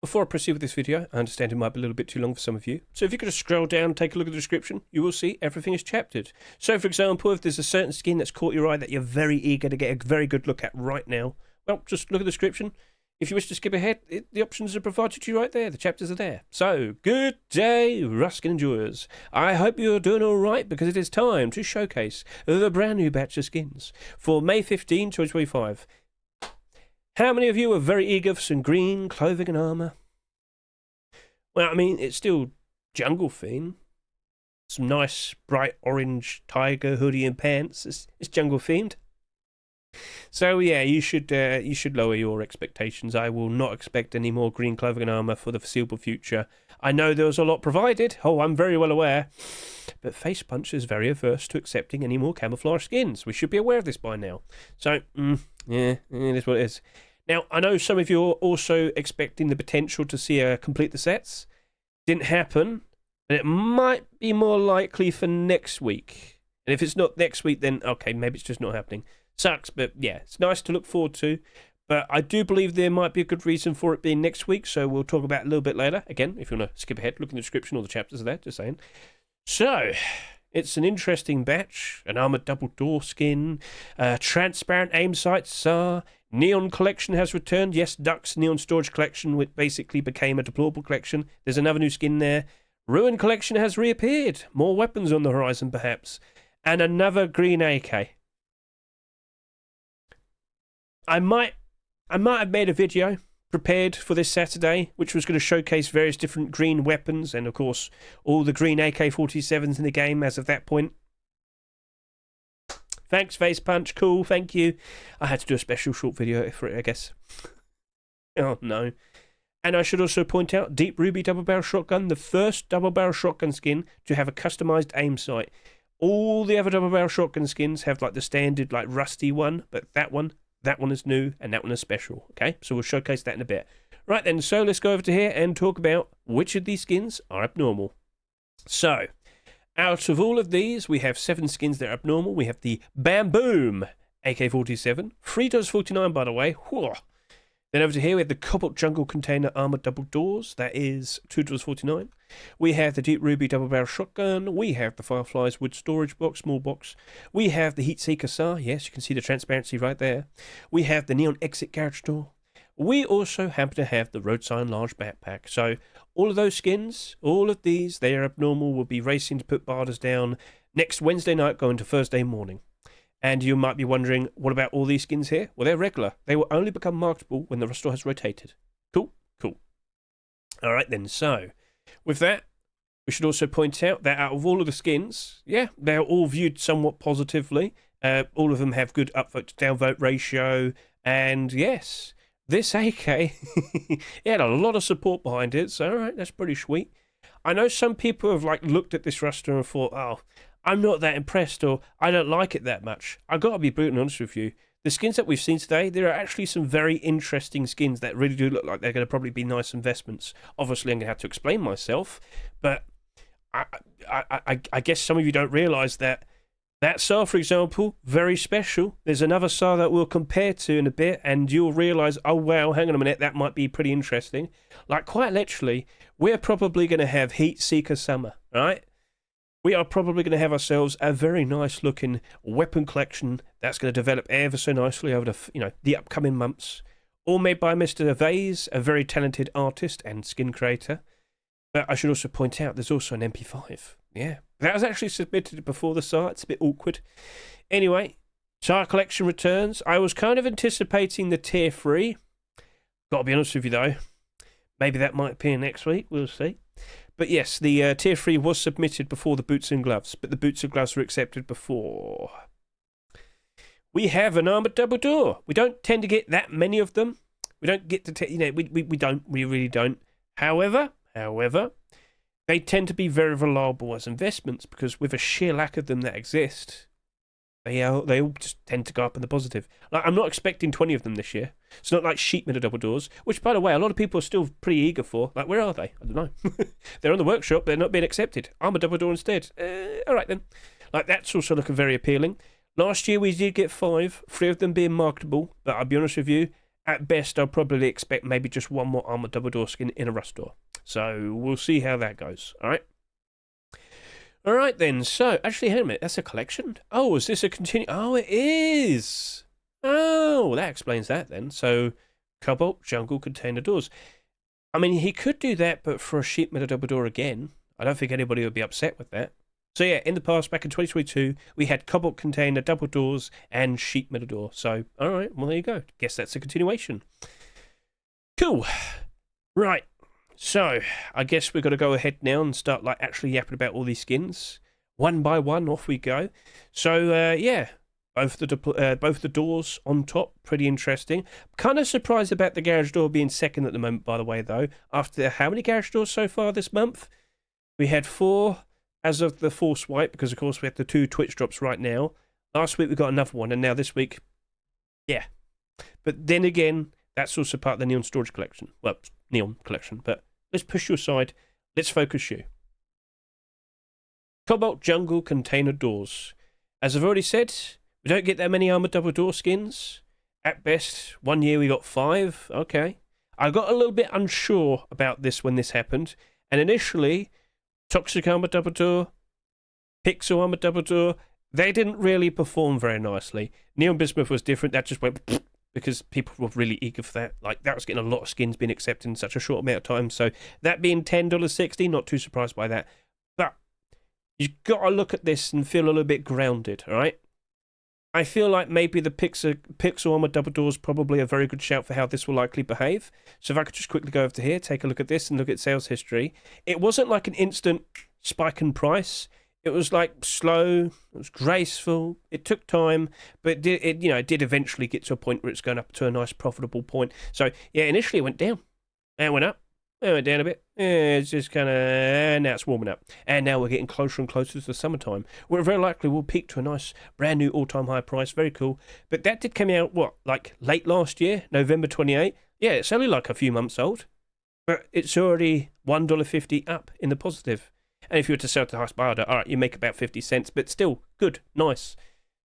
before I proceed with this video, I understand it might be a little bit too long for some of you. So if you could just scroll down and take a look at the description, you will see everything is chaptered. So for example, if there's a certain skin that's caught your eye that you're very eager to get a very good look at right now, well, just look at the description. If you wish to skip ahead, the options are provided to you right there. The chapters are there. So, good day, Ruskin enjoyers. I hope you're doing all right because it is time to showcase the brand new batch of skins for May 15, 2025. How many of you are very eager for some green clothing and armour? Well, I mean, it's still jungle theme. Some nice bright orange tiger hoodie and pants. It's jungle themed. So yeah, you should lower your expectations. I will not expect any more green clothing and armour for the foreseeable future. I know there was a lot provided. Oh, I'm very well aware. But Facepunch is very averse to accepting any more camouflage skins. We should be aware of this by now. So, yeah, it is what it is. Now, I know some of you are also expecting the potential to see complete the sets. Didn't happen. And it might be more likely for next week. And if it's not next week, then okay, maybe it's just not happening. Sucks, but yeah, it's nice to look forward to. But I do believe there might be a good reason for it being next week, so we'll talk about it a little bit later. Again, if you want to skip ahead, look in the description, all the chapters are there, just saying. So, it's an interesting batch, an armoured double door skin, transparent aim sight SAR, Neon Collection has returned. Yes, Duck's Neon Storage Collection, which basically became a deplorable collection. There's another new skin there. Ruin Collection has reappeared. More weapons on the horizon, perhaps. And another green AK. I might have made a video prepared for this Saturday, which was going to showcase various different green weapons and, of course, all the green AK-47s in the game as of that point. Thanks, Facepunch. Cool, thank you. I had to do a special short video for it, I guess. Oh, no. And I should also point out, Deep Ruby Double Barrel Shotgun, the first double barrel shotgun skin to have a customized aim sight. All the other double barrel shotgun skins have like the standard, like rusty one, but that one is new, and that one is special, okay? So we'll showcase that in a bit. Right then, so let's go over to here and talk about which of these skins are abnormal. So, out of all of these, we have 7 skins that are abnormal. We have the BamBOOM AK47, $3.49 by the way. Whew. Then over to here, we have the Cobalt Jungle Container Armored Double Doors. That is $2.49. We have the Deep Ruby Double Barrel Shotgun. We have the Fireflies Wood Storage Box, Small Box. We have the Seeker SAR. Yes, you can see the transparency right there. We have the Neon Exit Garage Door. We also happen to have the Roadsign Large Backpack. So all of those skins, all of these, they are abnormal. We'll be racing to put barters down next Wednesday night going to Thursday morning. And you might be wondering, what about all these skins here? Well, they're regular. They will only become marketable when the store has rotated. Cool? Cool. All right then, so with that, we should also point out that out of all of the skins, yeah, they're all viewed somewhat positively. All of them have good upvote to downvote ratio. And yes, this AK, it had a lot of support behind it. So, all right, that's pretty sweet. I know some people have like looked at this roster and thought, oh, I'm not that impressed, or I don't like it that much. I've got to be brutally honest with you. The skins that we've seen today, there are actually some very interesting skins that really do look like they're going to probably be nice investments. Obviously, I'm going to have to explain myself, but I guess some of you don't realise that SAR, for example, very special. There's another SAR that we'll compare to in a bit, and you'll realise, oh, wow, hang on a minute, that might be pretty interesting. Like, quite literally, we're probably going to have Heat Seeker Summer, right? We are probably going to have ourselves a very nice looking weapon collection that's going to develop ever so nicely over the upcoming months. All made by Mr. Vase, a very talented artist and skin creator. But I should also point out there's also an MP5. Yeah, that was actually submitted before the SAR. It's a bit awkward. Anyway, SAR collection returns. I was kind of anticipating the tier 3. Got to be honest with you though. Maybe that might appear next week. We'll see. But yes, the tier 3 was submitted before the boots and gloves, but the boots and gloves were accepted before. We have an armoured double door. We don't tend to get that many of them. We don't get to, we really don't. However, they tend to be very reliable as investments because with a sheer lack of them that exist, they all just tend to go up in the positive. Like, I'm not expecting 20 of them this year. It's not like sheet metal double doors, which, by the way, a lot of people are still pretty eager for. Like, where are they? I don't know. They're on the workshop. They're not being accepted. I'm a double door instead. All right, then. Like, that's also looking very appealing. Last year, we did get 5, 3 of them being marketable. But I'll be honest with you, At best, I'll probably expect maybe just one more Armored Double Door skin in a Rust door. So we'll see how that goes. All right. All right then. So actually, hang on a minute. That's a collection. Oh, is this a continue? Oh, it is. Oh, that explains that then. So Cobalt Jungle Container Doors. I mean, he could do that, but for a sheet metal double door again, I don't think anybody would be upset with that. So yeah, in the past, back in 2022, we had Cobalt Container double doors and sheet metal door. So, all right, well, there you go. Guess that's a continuation. Cool. Right. So, I guess we've got to go ahead now and start like actually yapping about all these skins. One by one, off we go. So, yeah, both the doors on top, pretty interesting. Kind of surprised about the garage door being second at the moment, by the way, though. After how many garage doors so far this month? We had 4 as of the force wipe, because of course we have the 2 Twitch drops right now. Last week we got another one, and now this week, yeah. But then again, that's also part of the Neon Storage Collection. Well, Neon Collection, but let's push you aside. Let's focus you. Cobalt Jungle Container Doors. As I've already said, we don't get that many Armored Double Door skins. At best, one year we got 5. Okay. I got a little bit unsure about this when this happened, and initially, Toxic Armored Double Door, Pixel Armored Double Door, they didn't really perform very nicely. Neon Bismuth was different. That just went because people were really eager for that. Like, that was getting a lot of skins being accepted in such a short amount of time. So that being $10.60, not too surprised by that. But you've got to look at this and feel a little bit grounded, all right? I feel like maybe the Pixel Armored Double Door is probably a very good shout for how this will likely behave. So if I could just quickly go over to here, take a look at this and look at sales history. It wasn't like an instant spike in price. It was like slow, it was graceful, it took time, but it did eventually get to a point where it's going up to a nice profitable point. So yeah, initially it went down, and it went up, and it went down a bit. It's just kind of, and now it's warming up. And now we're getting closer and closer to the summertime, where very likely we'll peak to a nice brand new all-time high price. Very cool. But that did come out, what, like late last year, November 28? Yeah, it's only like a few months old, but it's already $1.50 up in the positive. And if you were to sell to the highest buyer, all right, you make about 50 cents, but still good, nice.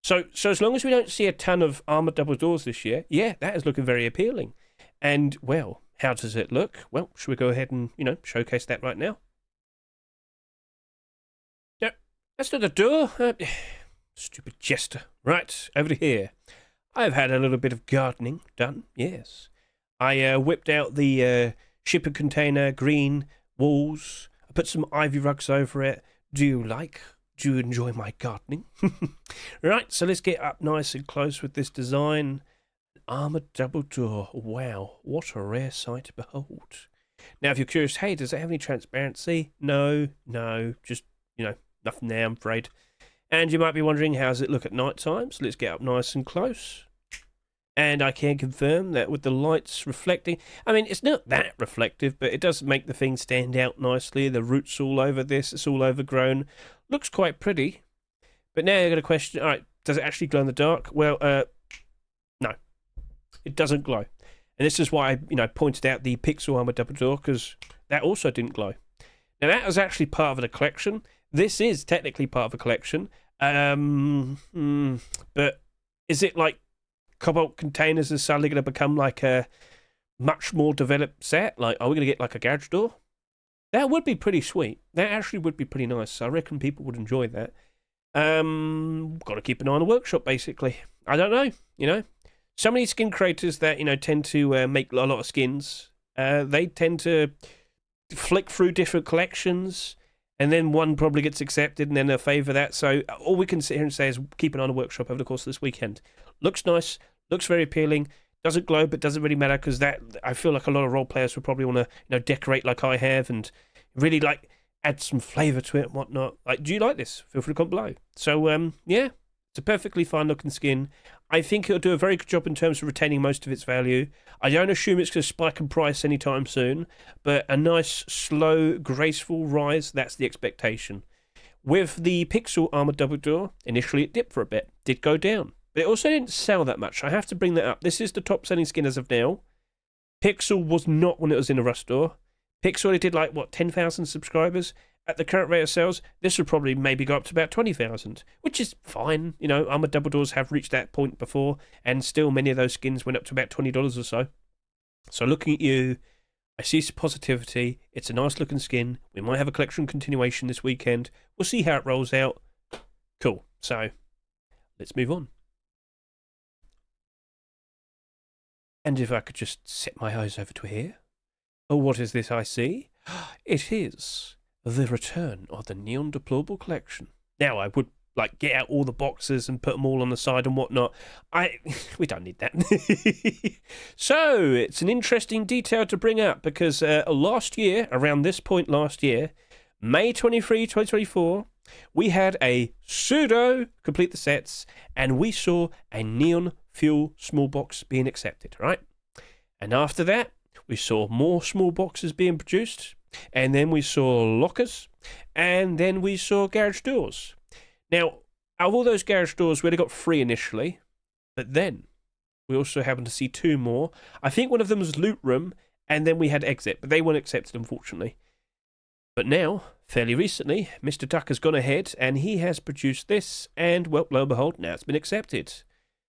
So as long as we don't see a ton of Armored Double Doors this year, yeah, that is looking very appealing. And, well, how does it look? Well, should we go ahead and, showcase that right now? Yep, that's not a door. Stupid jester. Right, over to here. I've had a little bit of gardening done, yes. I whipped out the shipping container, green walls. I put some ivy rugs over it. Do you enjoy my gardening? Right, so let's get up nice and close with this design. Armored Double Door. Wow, what a rare sight to behold. Now, if you're curious, hey, does it have any transparency? No, just, nothing there, I'm afraid. And you might be wondering, how does it look at night time? So let's get up nice and close. And I can confirm that with the lights reflecting, I mean, it's not that reflective, but it does make the thing stand out nicely. The roots all over this, it's all overgrown. Looks quite pretty. But now you've got a question, all right, does it actually glow in the dark? Well, no, it doesn't glow. And this is why I, pointed out the Pixel Armored Double Door, because that also didn't glow. Now, that was actually part of the collection. This is technically part of a collection. But is it like Cobalt containers is suddenly going to become like a much more developed set? Like, are we going to get like a garage door? That would be pretty sweet. That actually would be pretty nice. I reckon people would enjoy that. Got to keep an eye on the workshop, basically. I don't know, Some of these skin creators that, tend to make a lot of skins, they tend to flick through different collections, and then one probably gets accepted, and then they'll favour that. So all we can sit here and say is keep an eye on the workshop over the course of this weekend. Looks nice, looks very appealing, doesn't glow, but doesn't really matter, because that, I feel like a lot of role players would probably want to, decorate like I have, and really, add some flavour to it and whatnot. Do you like this? Feel free to comment below. So, yeah, it's a perfectly fine looking skin. I think it'll do a very good job in terms of retaining most of its value. I don't assume it's going to spike in price anytime soon, but a nice, slow, graceful rise, that's the expectation. With the Pixel Armored Double Door, initially it dipped for a bit, did go down, but it also didn't sell that much. I have to bring that up. This is the top selling skin as of now. Pixel was not when it was in a Rust door. Pixel only did 10,000 subscribers. at the current rate of sales, this would probably maybe go up to about 20,000, which is fine. You know, Armored Double Doors have reached that point before, and still many of those skins went up to about $20 or so. So looking at you, I see some positivity. It's a nice looking skin. We might have a collection continuation this weekend. We'll see how it rolls out. Cool. So let's move on. And if I could just set my eyes over to here. Oh, what is this I see? It is the return of the Neon Deplorable Collection. Now, I would like get out all the boxes and put them all on the side and whatnot. We don't need that. So, it's an interesting detail to bring up because last year, around this point last year, May 23, 2024, we had a pseudo complete the sets and we saw a Neon Fuel small box being accepted, right? And after that, we saw more small boxes being produced, and then we saw lockers, and then we saw garage doors. Now, out of all those garage doors, we only got 3 initially, but then we also happened to see 2 more. I think one of them was Loot Room, and then we had Exit, but they weren't accepted, unfortunately. But now, fairly recently, Mr. Duck has gone ahead, and he has produced this, and, well, lo and behold, now it's been accepted.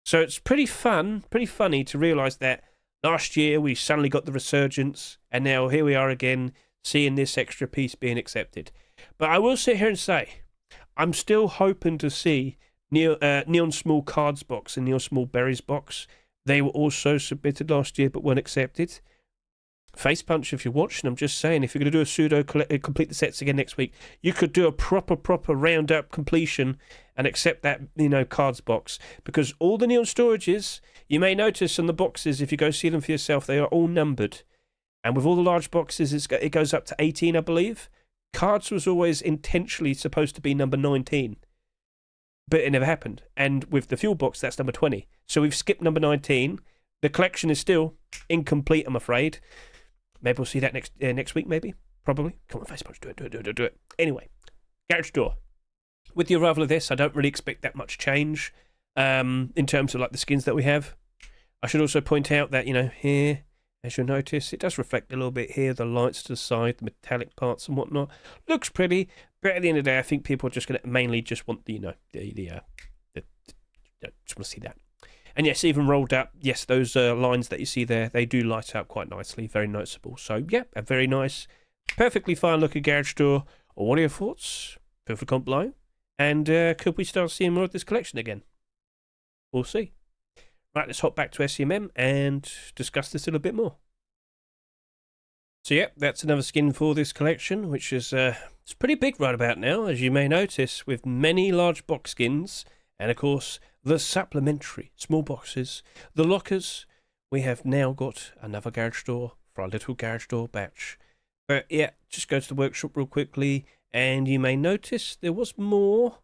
So it's pretty funny to realise that last year we suddenly got the resurgence, and now here we are again, seeing this extra piece being accepted. But I will sit here and say, I'm still hoping to see Neon Small Cards box and Neon Small Berries box. They were also submitted last year but weren't accepted. Face punch if you're watching. I'm just saying, if you're going to do a pseudo complete the sets again next week, you could do a proper round up completion and accept that, you know, cards box, because all the Neon storages, you may notice on the boxes, if you go see them for yourself, they are all numbered. And with all the large boxes, it goes up to 18, I believe. Cards was always intentionally supposed to be number 19, but it never happened. And with the fuel box, that's number 20. So we've skipped number 19. The collection is still incomplete, I'm afraid. Maybe we'll see that next week, maybe. Probably. Come on, face punch, do it. Anyway, garage door. With the arrival of this, I don't really expect that much change in terms of like the skins that we have. I should also point out that, you know, here, as you'll notice, it does reflect a little bit here, the lights to the side, the metallic parts and whatnot. Looks pretty, but at the end of the day, I think people are just going to mainly just want the, you know, just want to see that. And yes, even rolled up, yes, those lines that you see there, they do light up quite nicely, very noticeable. So, yeah, a very nice, perfectly fine looking garage door. What are your thoughts? Feel free to comment below. And could we start seeing more of this collection again? We'll see. Right, let's hop back to SCMM and discuss this a little bit more. So, yeah, that's another skin for this collection, which is it's pretty big right about now, as you may notice, with many large box skins. And, of course, the supplementary small boxes, the lockers. We have now got another garage door for our little garage door batch. But, yeah, just go to the workshop real quickly, and you may notice there was more.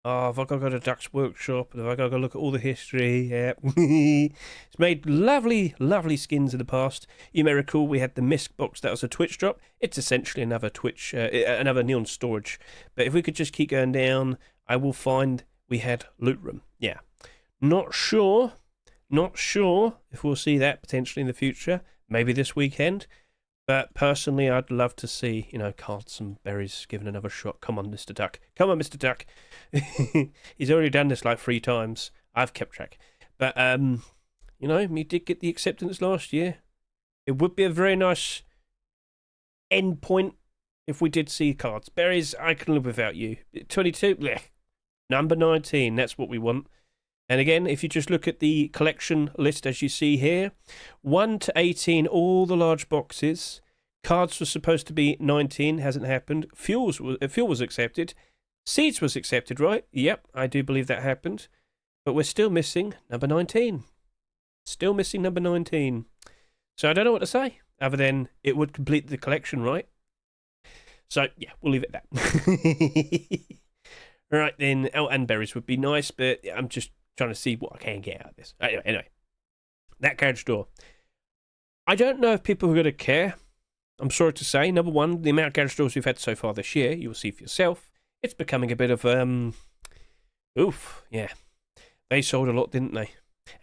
Oh, have I got to go to Duck's workshop? Have I got to go look at all the history? Yeah. It's made lovely, lovely skins in the past. You may recall we had the Misk box that was a Twitch drop. It's essentially another another Neon storage. But if we could just keep going down, I will find we had Loot Room. Yeah. Not sure if we'll see that potentially in the future. Maybe this weekend. But personally, I'd love to see, you know, cards and berries given another shot. Come on, Mr. Duck. Come on, Mr. Duck. He's already done this like 3 times. I've kept track. But, you know, we did get the acceptance last year. It would be a very nice end point if we did see cards. Berries, I can live without you. 22, bleh. Number 19, that's what we want. And again, if you just look at the collection list as you see here, 1 to 18, all the large boxes. Cards was supposed to be 19, hasn't happened. Fuel was accepted. Seeds was accepted, right? Yep, I do believe that happened. But we're still missing number 19. Still missing number 19. So I don't know what to say, other than it would complete the collection, right? So, yeah, we'll leave it at that. Right, then, and berries would be nice, but I'm just trying to see what I can get out of this. Anyway, that garage door. I don't know if people are going to care. I'm sorry to say. Number one, the amount of garage doors we've had so far this year, you will see for yourself. It's becoming a bit of, oof, yeah. They sold a lot, didn't they?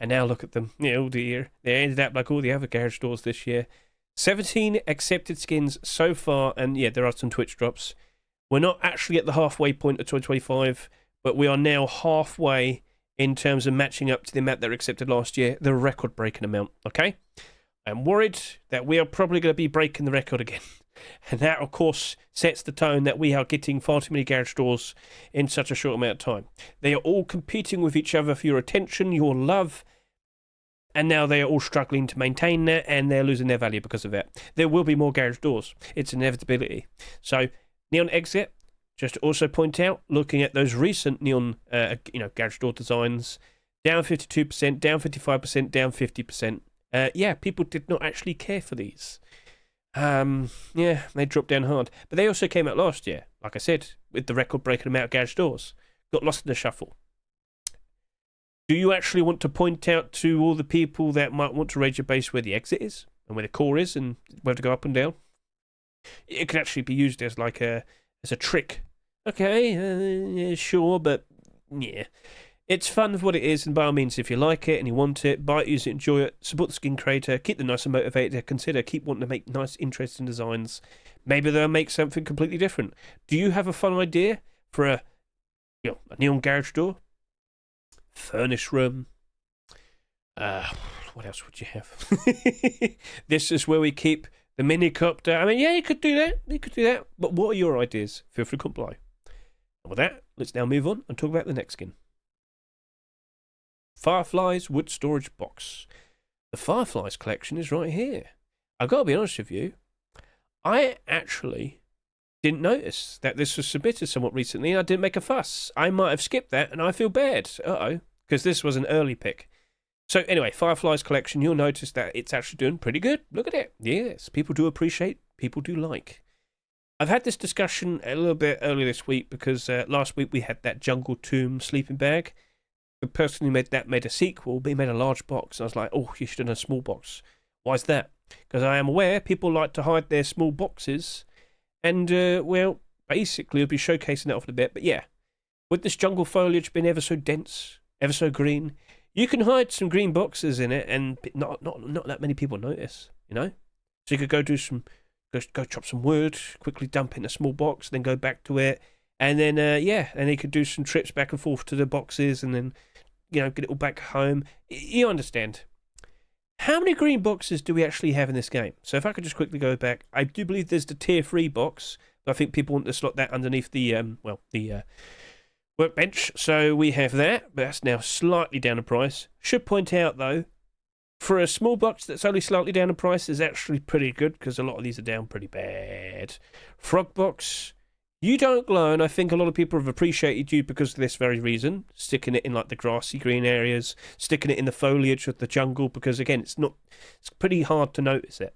And now look at them. Oh dear. They ended up like all the other garage doors this year. 17 accepted skins so far, and yeah, there are some Twitch drops. We're not actually at the halfway point of 2025, but we are now halfway in terms of matching up to the amount that were accepted last year, the record-breaking amount, okay? I'm worried that we are probably going to be breaking the record again. And that, of course, sets the tone that we are getting far too many garage doors in such a short amount of time. They are all competing with each other for your attention, your love, and now they are all struggling to maintain that, and they're losing their value because of that. There will be more garage doors. It's an inevitability. So, Neon Exit, just to also point out, looking at those recent Neon garage door designs, down 52%, down 55%, down 50%. Yeah, people did not actually care for these. Yeah, they dropped down hard. But they also came out last year, like I said, with the record-breaking amount of garage doors. Got lost in the shuffle. Do you actually want to point out to all the people that might want to raid your base where the exit is and where the core is and where to go up and down? It could actually be used as like a trick. Okay, yeah, sure, but yeah. It's fun for what it is, and by all means, if you like it and you want it, buy it, use it, enjoy it, support the skin creator, keep them nice and motivated, keep wanting to make nice, interesting designs. Maybe they'll make something completely different. Do you have a fun idea for a neon garage door? Furnace room? What else would you have? This is where we keep the minicopter. I mean, yeah, you could do that. But what are your ideas? Feel free to comply. And with that, let's now move on and talk about the next skin. Fireflies Wood Storage Box. The Fireflies collection is right here. I've got to be honest with you, I actually didn't notice that this was submitted somewhat recently, and I didn't make a fuss. I might have skipped that, and I feel bad. Because this was an early pick. So anyway, Fireflies collection, you'll notice that it's actually doing pretty good. Look at it. Yes, people do appreciate, people do like. I've had this discussion a little bit earlier this week because last week we had that Jungle Tomb sleeping bag. The person who made a sequel, but he made a large box. I was like, oh, you should have done a small box. Why is that? Because I am aware people like to hide their small boxes. And, well, basically, I'll be showcasing that off in a bit. But yeah, with this jungle foliage being ever so dense, ever so green, you can hide some green boxes in it and not that many people notice, you know? So you could go go chop some wood, quickly dump it in a small box, then go back to it. And then, and you could do some trips back and forth to the boxes and then, get it all back home. You understand. How many green boxes do we actually have in this game? So if I could just quickly go back, I do believe there's the tier 3 box, but I think people want to slot that underneath the workbench. So we have that, but that's now slightly down in price. Should point out, though, for a small box that's only slightly down in price is actually pretty good because a lot of these are down pretty bad. Frog box. You don't glow, and I think a lot of people have appreciated you because of this very reason. Sticking it in like the grassy green areas, sticking it in the foliage of the jungle, because again, it's pretty hard to notice it.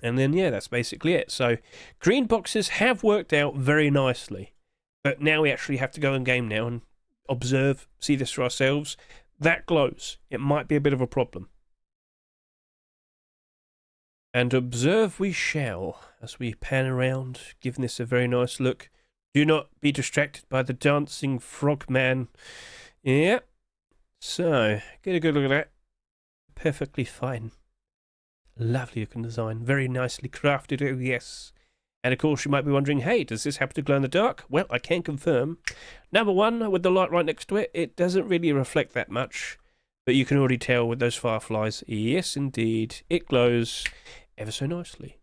And then, yeah, that's basically it. So, green boxes have worked out very nicely. But now we actually have to go in game now and observe, see this for ourselves. That glows. It might be a bit of a problem. And observe we shall, as we pan around, giving this a very nice look. Do not be distracted by the dancing frog man. Yeah. So, get a good look at that. Perfectly fine. Lovely looking design. Very nicely crafted, oh yes. And of course you might be wondering, hey, does this happen to glow in the dark? Well, I can confirm. Number one, with the light right next to it, it doesn't really reflect that much. But you can already tell with those fireflies, yes indeed, it glows ever so nicely.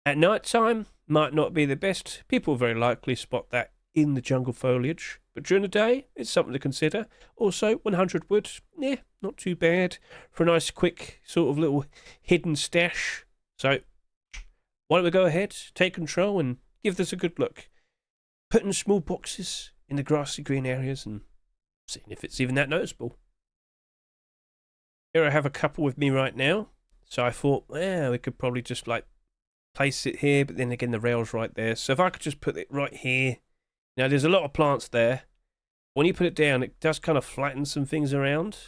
At night time, might not be the best. People will very likely spot that in the jungle foliage. But during the day, it's something to consider. Also, 100 wood, yeah, not too bad. For a nice quick sort of little hidden stash. So, why don't we go ahead, take control and give this a good look. Putting small boxes in the grassy green areas and seeing if it's even that noticeable. Here I have a couple with me right now. So I thought, yeah, we could probably just like place it here, but then again the rail's right there. So if I could just put it right here. Now there's a lot of plants there. When you put it down, it does kind of flatten some things around.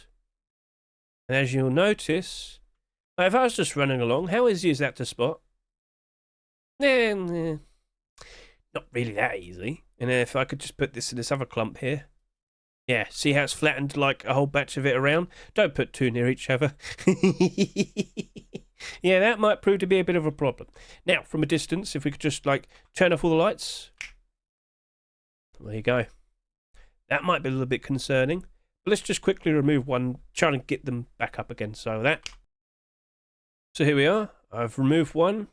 And as you'll notice, if I was just running along, how easy is that to spot? Not really that easy. And if I could just put this in this other clump here. Yeah, see how it's flattened like a whole batch of it around? Don't put two near each other. Yeah, that might prove to be a bit of a problem. Now, from a distance, if we could just like turn off all the lights. There you go. That might be a little bit concerning. But let's just quickly remove one, try and get them back up again. So here we are. I've removed one.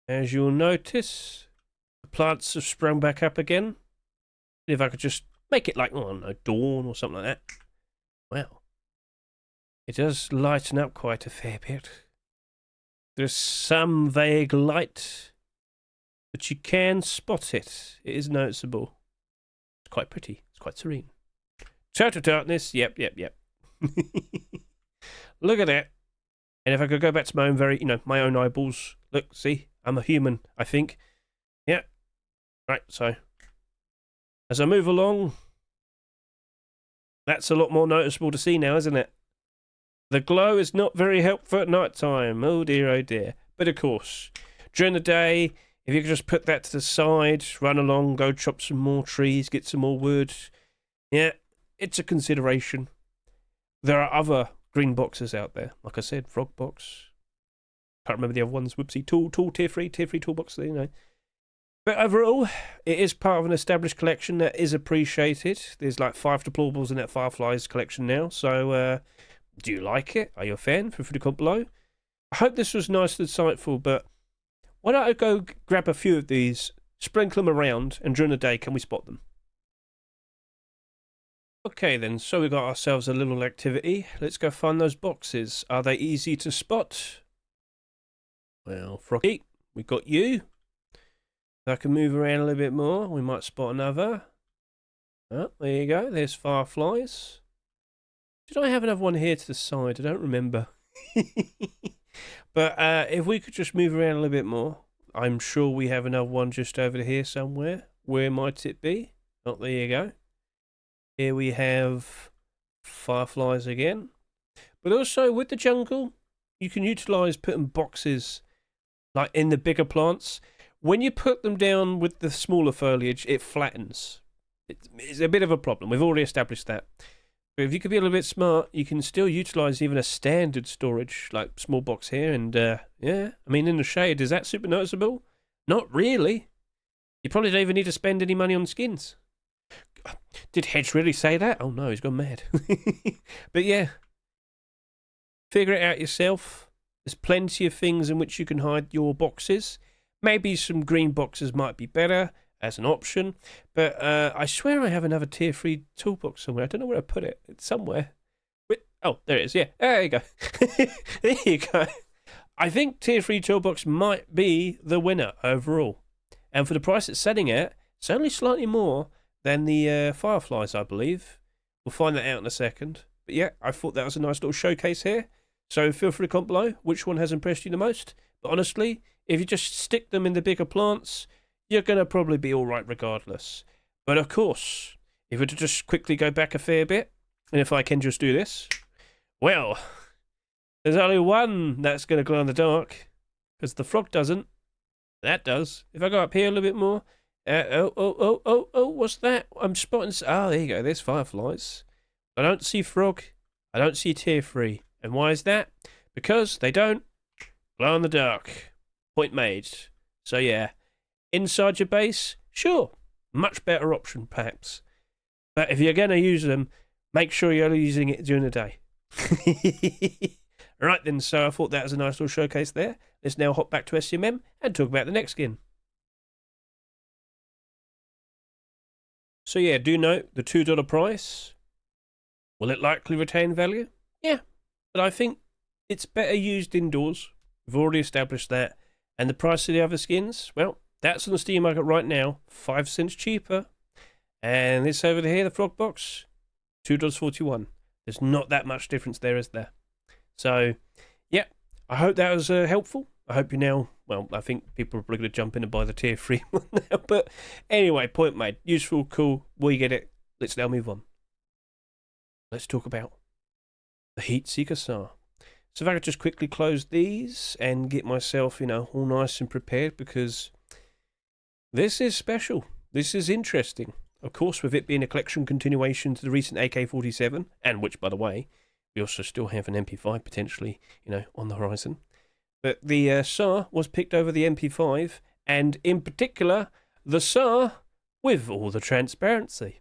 As you'll notice, the plants have sprung back up again. If I could just make it like, oh no, dawn or something like that. Well, it does lighten up quite a fair bit. There's some vague light, but you can spot it. It is noticeable. It's quite pretty. It's quite serene. Total darkness. Yep. Look at that. And if I could go back to my own my own eyeballs. Look, see? I'm a human, I think. Yeah. Right, so as I move along, that's a lot more noticeable to see now, isn't it? The glow is not very helpful at night time. Oh dear, oh dear. But of course, during the day, if you could just put that to the side, run along, go chop some more trees, get some more wood. Yeah, it's a consideration. There are other green boxes out there. Like I said, frog box. Can't remember the other ones. Whoopsie. Tool, tier 3 toolbox, you know. But overall, it is part of an established collection that is appreciated. There's like 5 deplorables in that Fireflies collection now. So, do you like it? Are you a fan? Feel free to comment below. I hope this was nice and insightful, but why don't I go grab a few of these, sprinkle them around, and during the day, can we spot them? Okay then, so we got ourselves a little activity. Let's go find those boxes. Are they easy to spot? Well, Froggy, we got you. If I can move around a little bit more, we might spot another. Oh, there you go. There's Fireflies. Did I have another one here to the side? I don't remember. But if we could just move around a little bit more, I'm sure we have another one just over here somewhere. Where might it be? Oh, there you go. Here we have Fireflies again. But also with the jungle, you can utilize putting boxes like in the bigger plants. When you put them down with the smaller foliage, it flattens. It's a bit of a problem. We've already established that. But if you could be a little bit smart, you can still utilize even a standard storage, like small box here. And yeah, I mean, in the shade, is that super noticeable? Not really. You probably don't even need to spend any money on skins. Did Hedge really say that? Oh no, he's gone mad. But yeah, figure it out yourself. There's plenty of things in which you can hide your boxes. Maybe some green boxes might be better as an option, but I swear I have another tier 3 toolbox somewhere. I don't know where I put it. It's somewhere. Oh, there it is. Yeah, there you go. There you go. I think tier 3 toolbox might be the winner overall. And for the price it's selling at, it's only slightly more than the Fireflies, I believe. We'll find that out in a second. But yeah, I thought that was a nice little showcase here. So feel free to comment below which one has impressed you the most. But honestly, if you just stick them in the bigger plants, you're going to probably be alright regardless. But of course, if we were to just quickly go back a fair bit, and if I can just do this, well, there's only one that's going to glow in the dark, because the frog doesn't. That does. If I go up here a little bit more, what's that? I'm spotting, there you go, there's Fireflies. I don't see frog, I don't see tier 3. And why is that? Because they don't glow in the dark. Point made. So yeah, inside your base, sure, much better option perhaps. But if you're going to use them, make sure you're using it during the day. Right then, so I thought that was a nice little showcase there. Let's now hop back to SCMM and talk about the next skin. So yeah, do note the $2 price. Will it likely retain value? Yeah, but I think it's better used indoors. We've already established that. And the price of the other skins, well, that's on the Steam market right now, 5 cents cheaper. And this over here, the frog box, $2.41. There's not that much difference there, is there? So, yeah, I hope that was helpful. I hope you now, well, I think people are probably going to jump in and buy the tier 3 one now. But anyway, point made. Useful, cool, we get it. Let's now move on. Let's talk about the Seeker SAR. So if I could just quickly close these and get myself, all nice and prepared, because this is special. This is interesting. Of course, with it being a collection continuation to the recent AK47, and which, by the way, we also still have an MP5 potentially, on the horizon. But the SAR was picked over the MP5, and in particular, the SAR with all the transparency.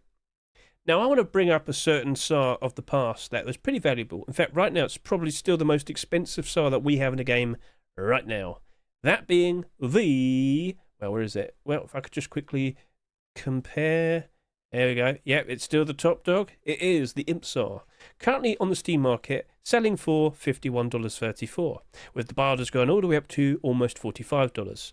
Now, I want to bring up a certain SAR of the past that was pretty valuable. In fact, right now, it's probably still the most expensive SAR that we have in the game right now. That being the... Well, where is it? Well, if I could just quickly compare... There we go. Yep, it's still the top dog. It is the Imp SAR. Currently on the Steam market, selling for $51.34, with the barders going all the way up to almost $45.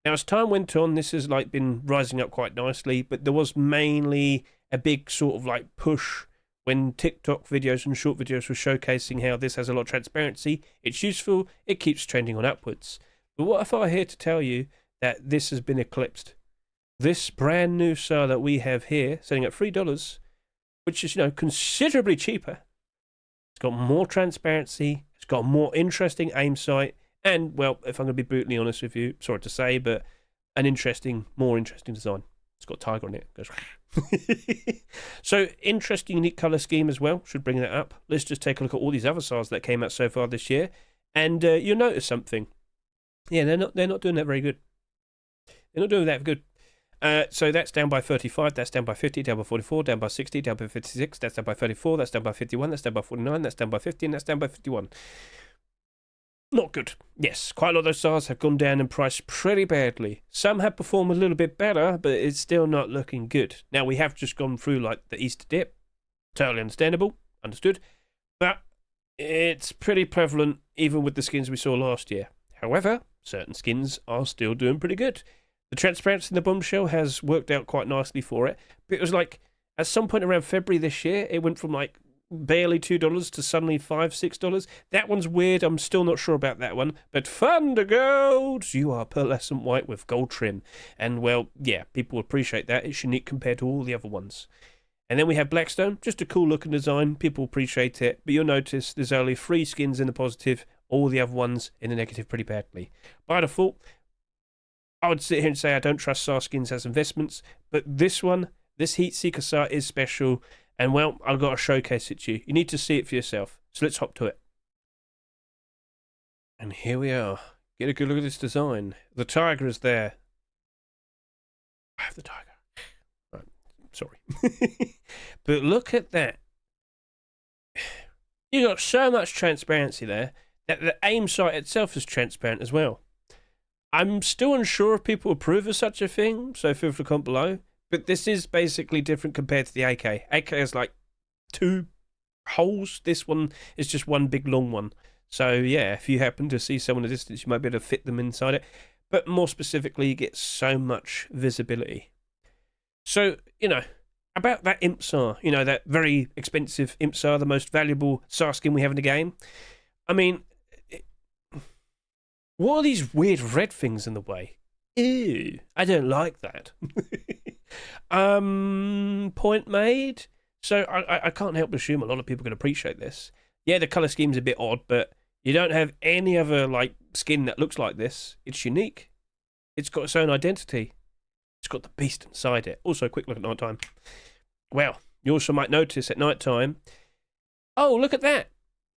Now, as time went on, this has been rising up quite nicely, but there was mainly a big sort of push when TikTok videos and short videos were showcasing how this has a lot of transparency. It's useful. It keeps trending on upwards. But what if I were here to tell you that this has been eclipsed? This brand new SAR that we have here, selling at $3, which is, considerably cheaper. It's got more transparency. It's got a more interesting aim sight. And, well, if I'm going to be brutally honest with you, sorry to say, but an more interesting design. It's got a tiger on it. Goes. So, interesting, unique colour scheme as well. Should bring that up. Let's just take a look at all these other SARs that came out so far this year. And you'll notice something. Yeah, they're not doing that very good. They're not doing that good. So that's down by 35, that's down by 50, down by 44, down by 60, down by 56, that's down by 34, that's down by 51, that's down by 49, that's down by 50, and that's down by 51. Not good. Yes, quite a lot of those SARs have gone down in price pretty badly. Some have performed a little bit better, but it's still not looking good. Now, we have just gone through the Easter dip. Totally understandable. Understood. But it's pretty prevalent even with the skins we saw last year. However, certain skins are still doing pretty good. The transparency in the bombshell has worked out quite nicely for it. But it was at some point around February this year, it went from barely $2 to suddenly $5, $6. That one's weird. I'm still not sure about that one. But Thunder Gold, you are pearlescent white with gold trim. And, well, yeah, people appreciate that. It's unique compared to all the other ones. And then we have Blackstone, just a cool looking design. People appreciate it. But you'll notice there's only 3 skins in the positive, all the other ones in the negative pretty badly. By default, I would sit here and say I don't trust SAR skins as investments. But this one, this Heat Seeker SAR is special. And, well, I've got to showcase it to you. You need to see it for yourself. So let's hop to it. And here we are. Get a good look at this design. The tiger is there. I have the tiger. Right. Sorry. But look at that. You got so much transparency there that the aim sight itself is transparent as well. I'm still unsure if people approve of such a thing, so feel free to comment below. But this is basically different compared to the AK. AK has 2 holes. This one is just one big long one. So yeah, if you happen to see someone at a distance, you might be able to fit them inside it. But more specifically, you get so much visibility. So, about that Imp SAR, that very expensive Imp SAR, the most valuable SAR skin we have in the game. I mean, what are these weird red things in the way? Ew, I don't like that. Point made. So I can't help but assume a lot of people can appreciate this. Yeah, the colour scheme's a bit odd, but you don't have any other skin that looks like this. It's unique. It's got its own identity. It's got the beast inside it. Also, a quick look at night time. Well, you also might notice at night time. Oh, look at that!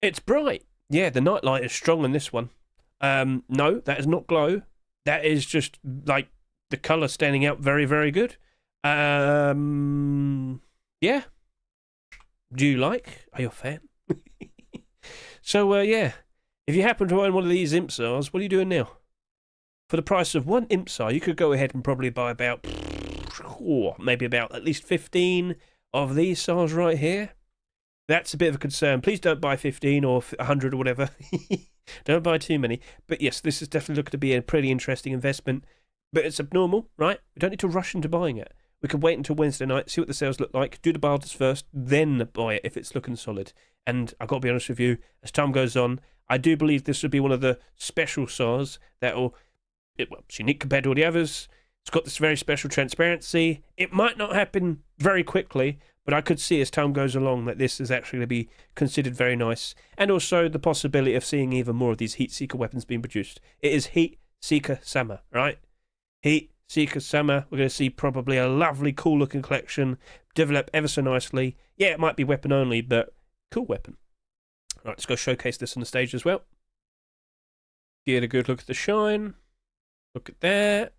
It's bright. Yeah, the night light is strong on this one. No, that is not glow. That is just the colour standing out very, very good. Yeah. Do you like? Are you a fan? So, yeah. If you happen to own one of these Imp SARs, what are you doing now? For the price of one Imp SAR, you could go ahead and probably buy maybe about at least 15 of these SARs right here. That's a bit of a concern. Please don't buy 15 or 100 or whatever. Don't buy too many. But yes, this is definitely looking to be a pretty interesting investment. But it's abnormal, right? We don't need to rush into buying it. We can wait until Wednesday night, see what the sales look like, do the barters first, then buy it if it's looking solid. And I've got to be honest with you, as time goes on, I do believe this would be one of the special SARs that will... it's unique compared to all the others. It's got this very special transparency. It might not happen very quickly, but I could see as time goes along that this is actually going to be considered very nice. And also the possibility of seeing even more of these Heat Seeker weapons being produced. It is Heat Seeker Summer, right? Heat Seeker Summer. We're going to see probably a lovely, cool-looking collection develop ever so nicely. Yeah, it might be weapon only, but cool weapon. All right, let's go showcase this on the stage as well. Get a good look at the shine. Look at that.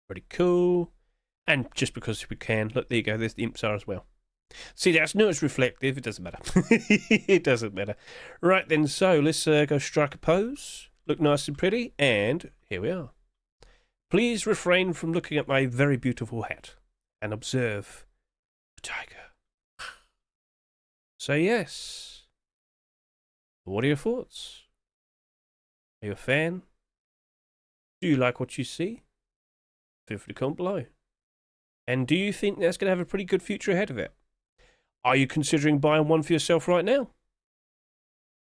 Pretty cool. And just because we can, look, there you go, there's the Imp SAR as well. See, that's not as reflective, it doesn't matter. It doesn't matter. Right then, so let's go strike a pose, look nice and pretty, and here we are. Please refrain from looking at my very beautiful hat and observe a tiger. So yes, what are your thoughts? Are you a fan? Do you like what you see? Feel free to comment below. And do you think that's going to have a pretty good future ahead of it? Are you considering buying one for yourself right now?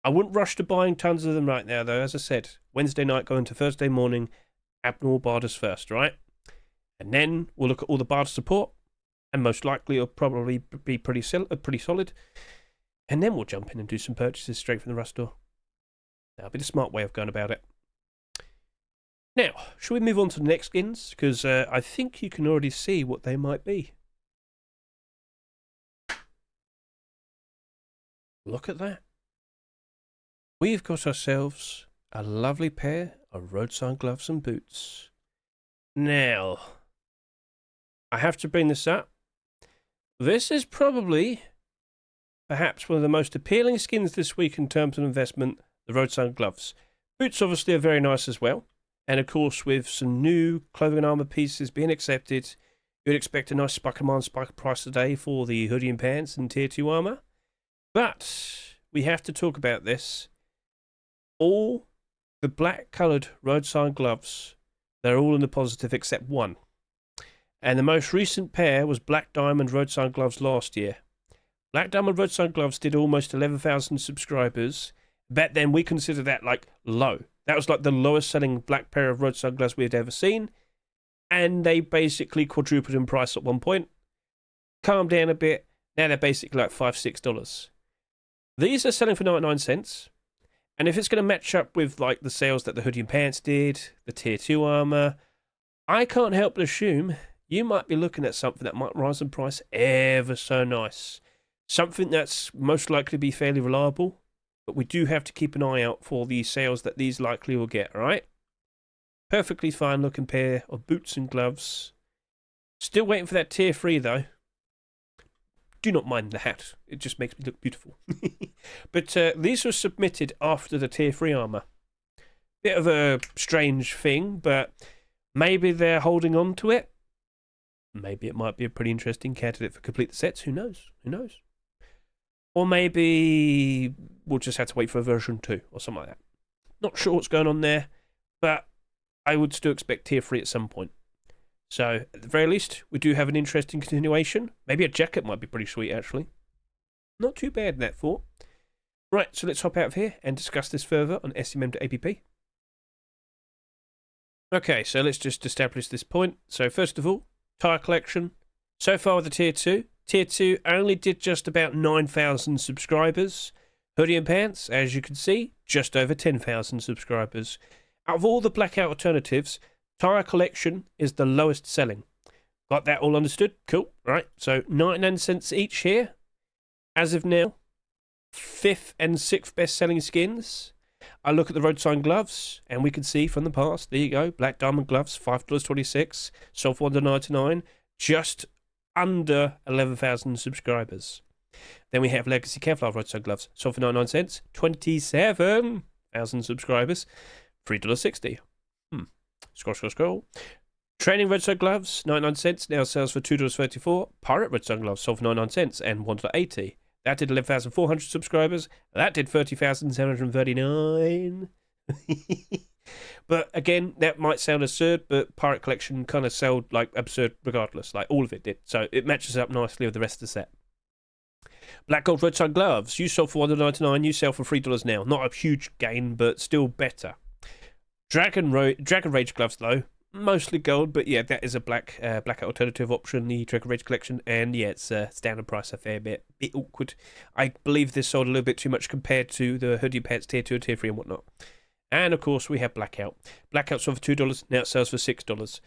I wouldn't rush to buying tons of them right now, though. As I said, Wednesday night going to Thursday morning, abnormal barters first, right? And then we'll look at all the barter support, and most likely it'll probably be pretty solid. And then we'll jump in and do some purchases straight from the Rust store. That'll be the smart way of going about it. Now, shall we move on to the next skins? Because I think you can already see what they might be. Look at that. We've got ourselves a lovely pair of Roadsign gloves and boots. Now, I have to bring this up. This is probably, perhaps, one of the most appealing skins this week in terms of investment, the Roadsign gloves. Boots obviously are very nice as well. And of course, with some new clothing and armor pieces being accepted, you'd expect a nice spike of price today for the hoodie and pants and tier 2 armor. But we have to talk about this. All the black coloured Roadsign gloves, they're all in the positive except one. And the most recent pair was Black Diamond Roadsign gloves last year. Black Diamond Roadsign gloves did almost 11,000 subscribers. Back then we considered that like low. That was like the lowest selling black pair of Roadsign gloves we had ever seen. And they basically quadrupled in price at one point. Calmed down a bit. Now they're basically like $5, $6. These are selling for 99 cents. And if it's going to match up with like the sales that the hoodie and pants did, the tier 2 armor, I can't help but assume you might be looking at something that might rise in price ever so nice. Something that's most likely to be fairly reliable. But we do have to keep an eye out for the sales that these likely will get, right? Perfectly fine looking pair of boots and gloves. Still waiting for that tier 3 though. Do not mind the hat. It just makes me look beautiful. But these were submitted after the tier 3 armor. Bit of a strange thing, but maybe they're holding on to it. Maybe it might be a pretty interesting candidate for complete the sets. Who knows? Who knows? Or maybe we'll just have to wait for version 2 or something like that. Not sure what's going on there, but I would still expect tier 3 at some point. So, at the very least, we do have an interesting continuation. Maybe a jacket might be pretty sweet, actually. Not too bad in that thought. Right, so let's hop out of here and discuss this further on SMM.app. Okay, so let's just establish this point. So, first of all, tire collection. So far with the tier 2. Tier 2 only did just about 9,000 subscribers. Hoodie and pants, as you can see, just over 10,000 subscribers. Out of all the blackout alternatives, tire collection is the lowest selling. Got that all understood? Cool. Right. So 99 cents each here. As of now, 5th and 6th best selling skins. I look at the Roadsign gloves, and we can see from the past, there you go, Black Diamond gloves, $5.26, sold for $1.99, just under 11,000 subscribers. Then we have Legacy Kevlar Roadsign gloves, sold for 99 cents, 27,000 subscribers, $3.60. Scroll. Training Roadsign gloves, 99 cents, now sells for $2.34. Pirate Roadsign gloves, sold for 99 cents and $1.80. That did 11,400 subscribers. That did 30,739. But again, that might sound absurd, but Pirate Collection kind of sold like absurd regardless. Like all of it did. So it matches up nicely with the rest of the set. Black Gold Roadsign gloves, you sold for $1.99, you sell for $3 now. Not a huge gain, but still better. Dragon Rage gloves though, mostly gold, but yeah, that is a black alternative option, the Dragon Rage collection, and yeah, it's standard price a fair bit awkward. I believe this sold a little bit too much compared to the hoodie pants tier 2 and tier 3 and whatnot. And of course we have Blackout. Blackout sold for $2, now it sells for $6.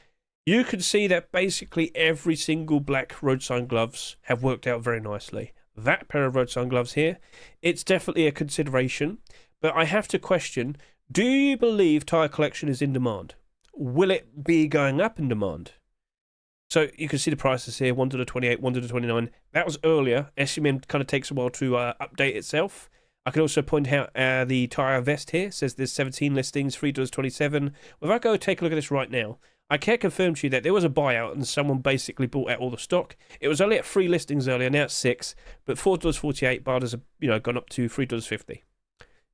You can see that basically every single black Roadsign gloves have worked out very nicely. That pair of Roadsign gloves here, it's definitely a consideration, but I have to question, do you believe tire collection is in demand? Will it be going up in demand? So you can see the prices here, $1.28, $1.29. That was earlier. SMM kind of takes a while to update itself. I can also point out the tire vest here. It says there's 17 listings, $3.27. Well, if I go take a look at this right now, I can confirm to you that there was a buyout and someone basically bought out all the stock. It was only at 3 listings earlier, now it's 6, but $4.48. Barters have gone up to $3.50.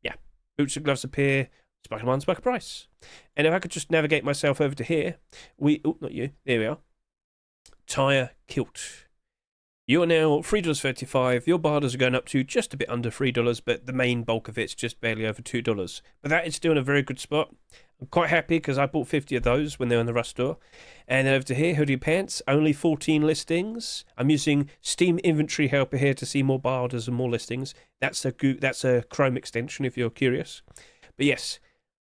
Yeah, boots and gloves appear. Spike one, spike a price. And if I could just navigate myself over to here, not you, there we are. Tire kilt. You are now $3.35. Your barters are going up to just a bit under $3, but the main bulk of it's just barely over $2. But that is still in a very good spot. I'm quite happy because I bought 50 of those when they were in the rush store. And then over to here, hoodie pants, only 14 listings. I'm using Steam Inventory Helper here to see more barters and more listings. That's a Chrome extension if you're curious. But yes,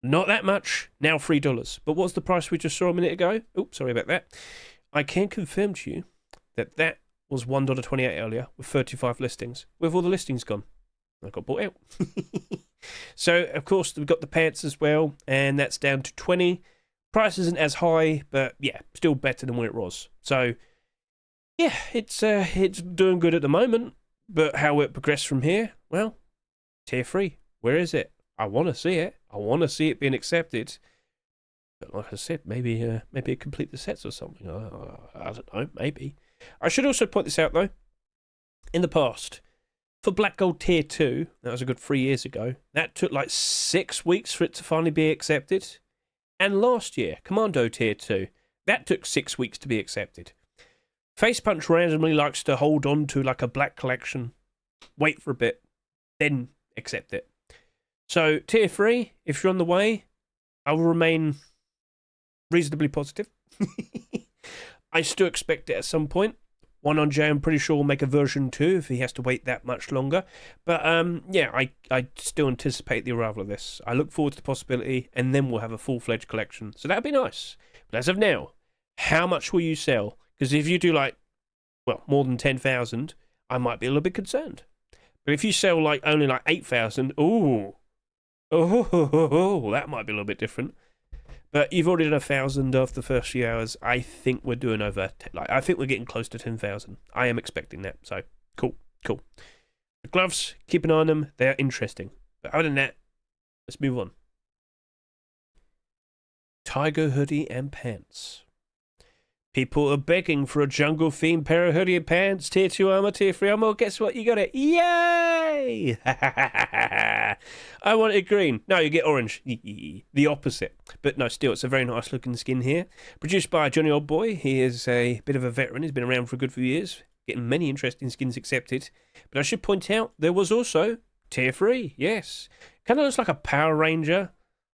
not that much, now $3. But what's the price we just saw a minute ago? Oops, sorry about that. I can confirm to you that was $1.28 earlier with 35 listings. With all the listings gone, I got bought out. So, of course, we've got the pants as well, and that's down to 20. Price isn't as high, but yeah, still better than what it was. So, yeah, it's doing good at the moment. But how it progressed from here? Well, tier 3. Where is it? I want to see it. I want to see it being accepted. But like I said, maybe it complete the sets or something. I don't know, maybe. I should also point this out, though. In the past, for Black Gold Tier 2, that was a good 3 years ago, that took like 6 weeks for it to finally be accepted. And last year, Commando Tier 2, that took 6 weeks to be accepted. Face Punch randomly likes to hold on to like a black collection, wait for a bit, then accept it. So, Tier 3, if you're on the way, I will remain reasonably positive. I still expect it at some point. 1on-J, I'm pretty sure, will make a version 2 if he has to wait that much longer. But, yeah, I still anticipate the arrival of this. I look forward to the possibility, and then we'll have a full-fledged collection. So that'd be nice. But as of now, how much will you sell? Because if you do, like, well, more than 10,000, I might be a little bit concerned. But if you sell, like, only, like, 8,000, that might be a little bit different. But you've already done 1,000 after the first few hours. I think we're doing over. I think we're getting close to 10,000. I am expecting that. So cool. The gloves, keep an eye on them. They are interesting. But other than that, let's move on. Tiger hoodie and pants. People are begging for a jungle themed pair of hoodie and pants. Tier 2 armor, tier 3 armor. Guess what? You got it. Yay! I wanted green. No, you get orange. The opposite. But no, still, it's a very nice looking skin here. Produced by Johnny Oldboy. He is a bit of a veteran. He's been around for a good few years. Getting many interesting skins accepted. But I should point out, there was also tier 3. Yes. Kind of looks like a Power Ranger.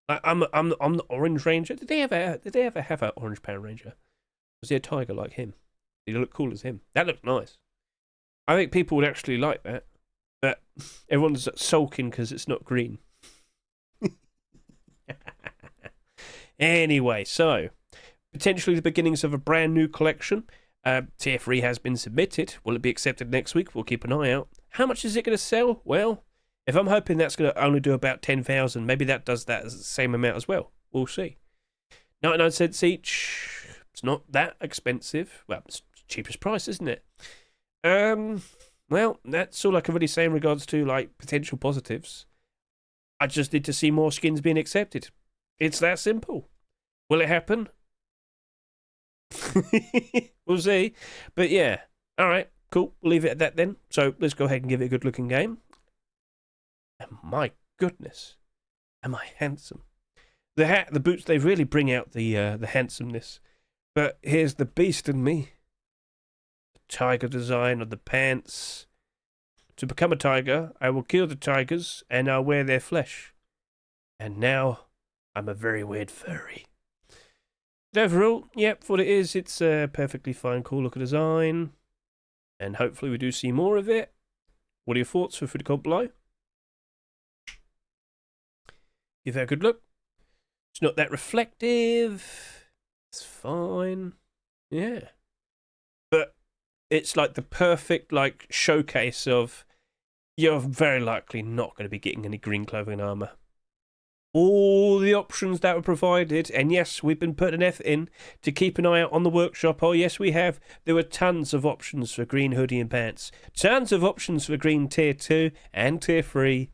I'm the Orange Ranger. Did they ever have an Orange Power Ranger? Was he a tiger like him? Did he look cool as him? That looked nice. I think people would actually like that. But everyone's sulking because it's not green. Anyway, so potentially the beginnings of a brand new collection. Tier 3 has been submitted. Will it be accepted next week? We'll keep an eye out. How much is it going to sell? Well, if I'm hoping that's going to only do about 10,000, maybe that does that as the same amount as well. We'll see. 99 cents each. It's not that expensive. Well, it's the cheapest price, isn't it? Well, that's all I can really say in regards to like potential positives. I just need to see more skins being accepted. It's that simple. Will it happen? We'll see. But yeah, all right, cool. We'll leave it at that then. So let's go ahead and give it a good looking game. And my goodness, am I handsome? The hat, the boots, they really bring out the handsomeness. But here's the beast in me. The tiger design of the pants. To become a tiger, I will kill the tigers and I'll wear their flesh. And now I'm a very weird furry. But overall, yep, for what it is, it's a perfectly fine, cool look of design. And hopefully we do see more of it. What are your thoughts? Feel free to comment below. Give that a good look. It's not that reflective. It's fine. Yeah. But it's like the perfect like showcase of you're very likely not going to be getting any green clothing and armor. all the options that were provided. And yes, we've been putting an effort in to keep an eye out on the workshop. Oh, yes, we have. There were tons of options for green hoodie and pants. Tons of options for green tier 2 and tier 3.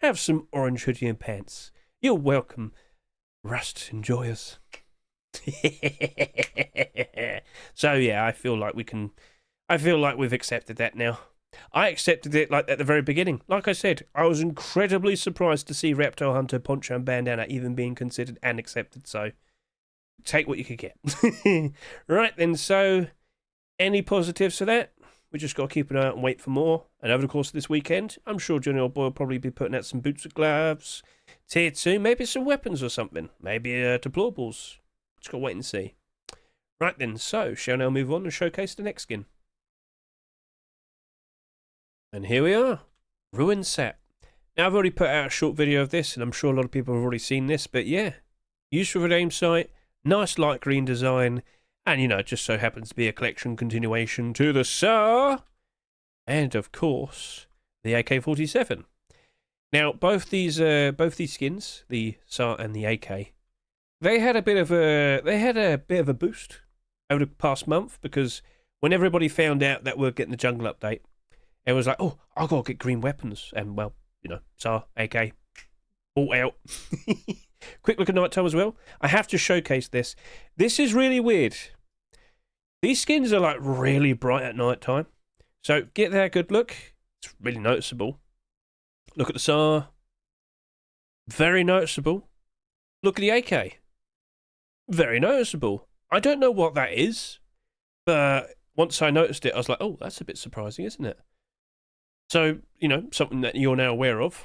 Have some orange hoodie and pants. You're welcome. Rust, enjoy us. So yeah, I feel like we've accepted that now. I accepted it like at the very beginning. Like I said, I was incredibly surprised to see Reptile Hunter, Poncho and Bandana even being considered and accepted, so take what you could get. Right then, so any positives for that? We just got to keep an eye out and wait for more. And over the course of this weekend, I'm sure Johnny Old Boy will probably be putting out some boots and gloves, tier 2, maybe some weapons or something. Maybe deplorables. Just got to wait and see. Right then, so shall now move on and showcase the next skin. And here we are, Ruin Sap. Now I've already put out a short video of this, and I'm sure a lot of people have already seen this, but yeah, useful for an aim sight, nice light green design, and you know, it just so happens to be a collection continuation to the SAR, and of course, the AK47. Now both these skins, the SAR and the AK, they had a bit of a boost over the past month, because when everybody found out that we're getting the jungle update, it was like, oh, I've got to get green weapons. And, well, you know, SAR, AK, all out. Quick look at nighttime as well. I have to showcase this. This is really weird. These skins are, like, really bright at nighttime. So, get that good look. It's really noticeable. Look at the SAR. Very noticeable. Look at the AK. Very noticeable. I don't know what that is, but once I noticed it, I was like, oh, that's a bit surprising, isn't it? So, you know, something that you're now aware of.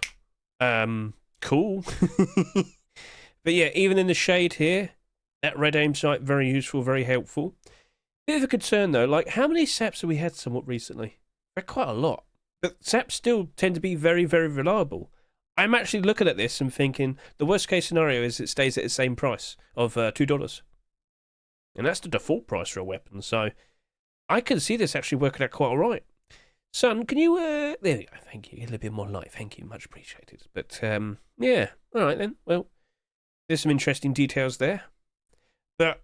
Cool. But yeah, even in the shade here, that red aim sight, very useful, very helpful. Bit of a concern though, like how many SAPs have we had somewhat recently? They're quite a lot. But SAPs still tend to be very, very reliable. I'm actually looking at this and thinking the worst case scenario is it stays at the same price of $2. And that's the default price for a weapon, so I can see this actually working out quite alright. Son, can you, there we go, thank you, a little bit more light, thank you, much appreciated. But, yeah, alright then, well, there's some interesting details there. But,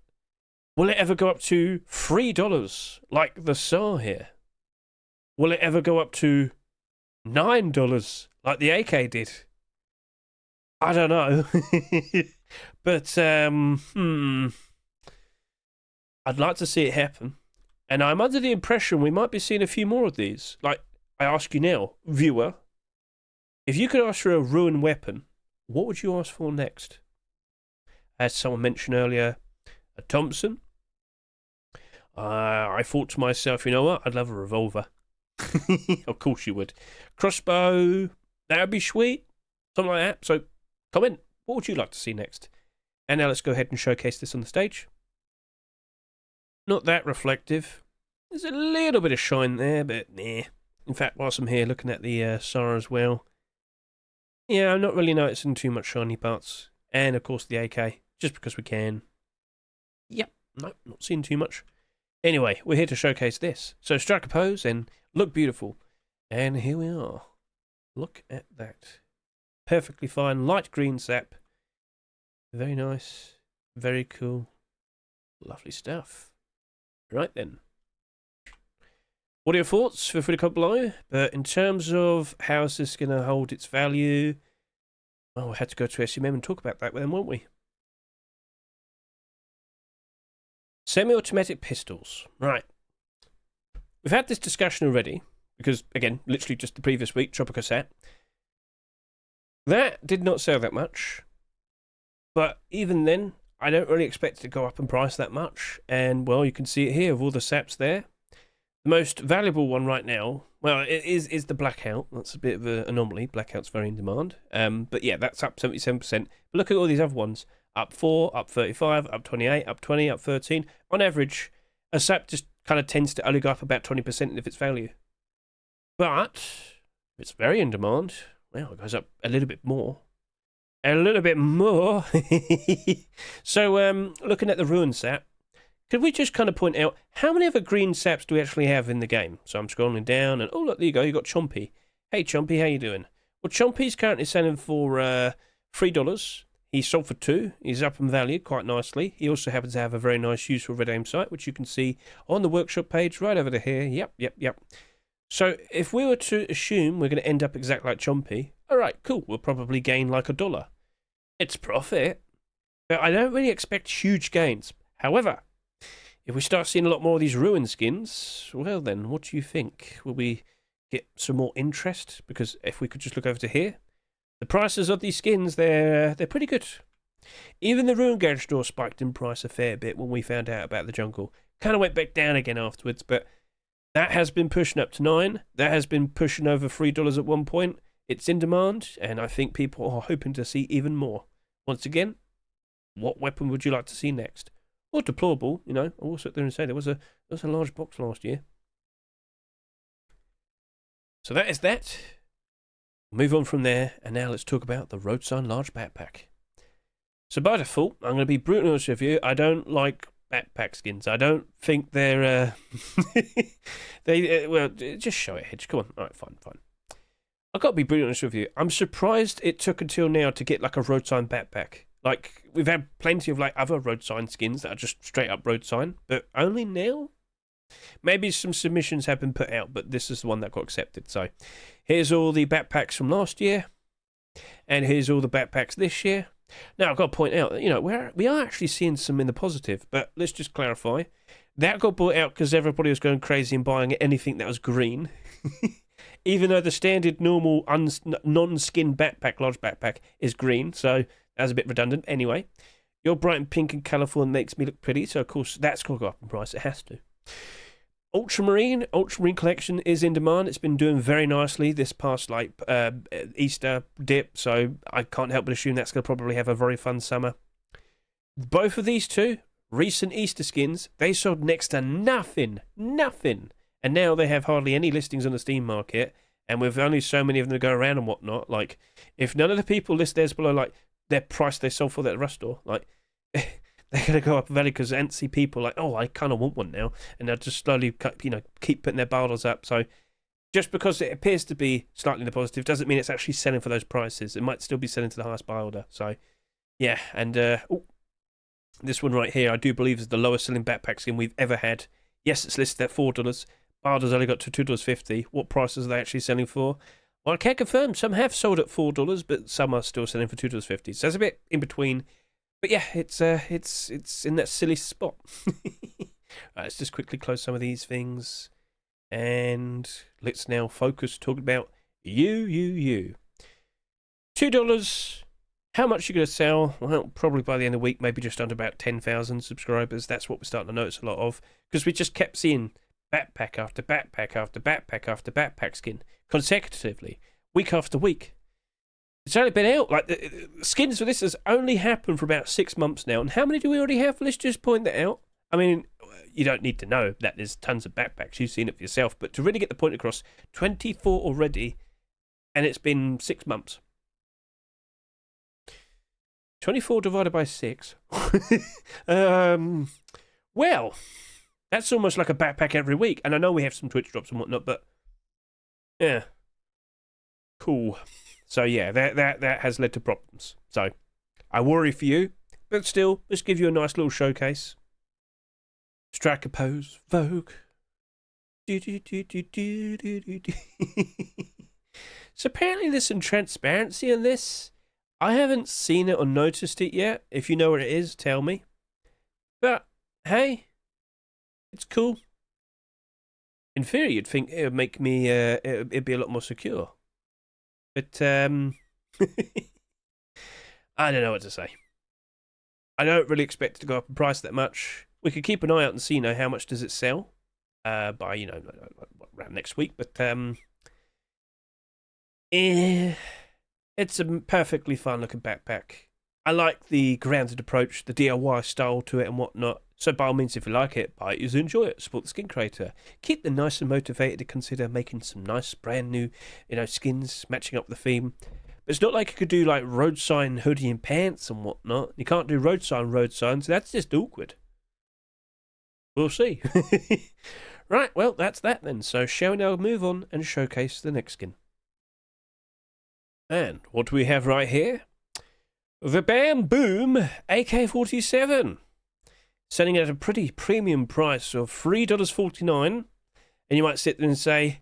will it ever go up to $3, like the SAR here? Will it ever go up to $9, like the AK did? I don't know. But, I'd like to see it happen. And I'm under the impression we might be seeing a few more of these. Like, I ask you now, viewer, if you could ask for a ruin weapon, what would you ask for next? As someone mentioned earlier, a Thompson. I thought to myself, you know what? I'd love a revolver. Of course you would. Crossbow, that would be sweet. Something like that. So, comment, what would you like to see next? And now let's go ahead and showcase this on the stage. Not that reflective. There's a little bit of shine there, but nah. In fact, whilst I'm here looking at the SAR as well, yeah, I'm not really noticing too much shiny parts. And, of course, the AK, just because we can. Yep, no, not seeing too much. Anyway, we're here to showcase this. So strike a pose and look beautiful. And here we are. Look at that. Perfectly fine, light green sap. Very nice. Very cool. Lovely stuff. Right then. What are your thoughts? Feel free to comment below. But in terms of how is this going to hold its value, well, we had to go to SMM and talk about that with them, won't we? Semi-automatic pistols. Right. We've had this discussion already, because, again, literally just the previous week, Tropico Sat. That did not sell that much. But even then, I don't really expect it to go up in price that much. And, well, you can see it here with all the SAPs there. The most valuable one right now, well, it is the Blackout. That's a bit of an anomaly. Blackout's very in demand. But, yeah, that's up 77%. But look at all these other ones. Up 4, up 35, up 28, up 20, up 13. On average, a SAP just kind of tends to only go up about 20% of its value. But, if it's very in demand, well, it goes up a little bit more. A little bit more. So, looking at the Ruin Sap, could we just kind of point out how many other green saps do we actually have in the game? So I'm scrolling down and, oh, look, there you go, you got Chompy. Hey, Chompy, how you doing? Well, Chompy's currently selling for $3. He sold for $2. He's up in value quite nicely. He also happens to have a very nice useful red aim sight, which you can see on the workshop page right over to here. Yep. So if we were to assume we're going to end up exactly like Chompy, all right, cool. We'll probably gain like $1. It's profit, but I don't really expect huge gains. However, if we start seeing a lot more of these ruin skins, well then, what do you think? Will we get some more interest? Because if we could just look over to here, the prices of these skins, they're pretty good. Even the Ruin Garage store spiked in price a fair bit when we found out about the jungle. Kind of went back down again afterwards, but that has been pushing up to $9. That has been pushing over $3 at one point. It's in demand, and I think people are hoping to see even more. Once again, what weapon would you like to see next? Or deplorable, you know. I will sit there and say there was a large box last year. So that is that. Move on from there, and now let's talk about the Roadsign large backpack. So by default, I'm going to be brutally honest with you. I don't like backpack skins. I don't think they're well, just show it, Hedge. Come on. All right, fine. I've got to be brutally honest with you. I'm surprised it took until now to get like a Roadsign backpack. Like, we've had plenty of like other Roadsign skins that are just straight up Roadsign, but only now. Maybe some submissions have been put out, but this is the one that got accepted. So here's all the backpacks from last year, and here's all the backpacks this year. Now, I've got to point out that, you know, we are actually seeing some in the positive, but let's just clarify. That got bought out because everybody was going crazy and buying anything that was green. Even though the standard normal non-skin backpack, large backpack, is green, so that's a bit redundant. Anyway, your bright and pink and colourful makes me look pretty, so of course that's got to go up in price. It has to. Ultramarine collection is in demand. It's been doing very nicely this past like Easter dip, so I can't help but assume that's going to probably have a very fun summer. Both of these two recent Easter skins, they sold next to nothing, and now they have hardly any listings on the Steam market, and with only so many of them to go around and whatnot, like if none of the people list theirs below like their price they sold for that Rust store, like they're going to go up value because antsy people like, oh, I kind of want one now, and they'll just slowly, you know, keep putting their barders up. So just because it appears to be slightly in the positive doesn't mean it's actually selling for those prices. It might still be selling to the highest buy order. So yeah, and this one right here, I do believe is the lowest selling backpack skin we've ever had. Yes, it's listed at $4. Barter's only got to $2.50. What prices are they actually selling for? Well, I can't confirm. Some have sold at $4, but some are still selling for $2.50. So it's a bit in between. But yeah, it's in that silly spot. Right, let's just quickly close some of these things, and let's now focus talking about you. $2. How much you're going to sell? Well, probably by the end of the week, maybe just under about 10,000 subscribers. That's what we're starting to notice a lot of, because we just kept seeing backpack after backpack after backpack after backpack skin consecutively, week after week. It's only been out, like, the skins for this has only happened for about 6 months now. And how many do we already have? Let's just point that out. I mean, you don't need to know that there's tons of backpacks. You've seen it for yourself. But to really get the point across, 24 already, and it's been 6 months. 24 divided by 6. Well, that's almost like a backpack every week. And I know we have some Twitch drops and whatnot, but yeah. Cool. So yeah, that has led to problems. So I worry for you, but still, let's give you a nice little showcase. Strike a pose, Vogue. So apparently there's some transparency in this. I haven't seen it or noticed it yet. If you know what it is, tell me. But hey, it's cool. In theory, you'd think it would make me, it'd be a lot more secure. But, I don't know what to say. I don't really expect it to go up in price that much. We could keep an eye out and see, you know, how much does it sell by, you know, around next week. But, it's a perfectly fun looking backpack. I like the grounded approach, the DIY style to it and whatnot. So by all means, if you like it, buy it, enjoy it, support the skin creator. Keep them nice and motivated to consider making some nice brand new, you know, skins matching up the theme. But it's not like you could do like road sign hoodie and pants and whatnot. You can't do road signs. That's just awkward. We'll see. Right, well, that's that then. So shall we now move on and showcase the next skin? And what do we have right here? The BamBOOM AK47. Selling it at a pretty premium price of $3.49. And you might sit there and say,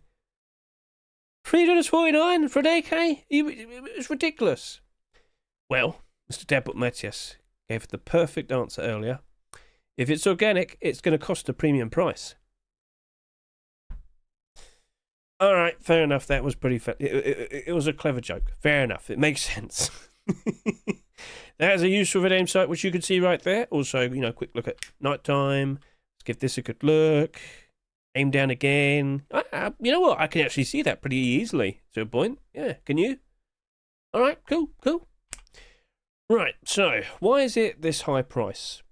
$3.49 for an AK? It's ridiculous. Well, Mr. Dadbook Matthias gave the perfect answer earlier. If it's organic, it's going to cost a premium price. All right, fair enough. That was pretty fair. It was a clever joke. Fair enough. It makes sense. There's a useful vid aim sight, which you can see right there. Also, quick look at nighttime. Let's give this a good look. Aim down again. You know what? I can actually see that pretty easily to a point. Yeah, can you? All right, cool. Right, so why is it this high price?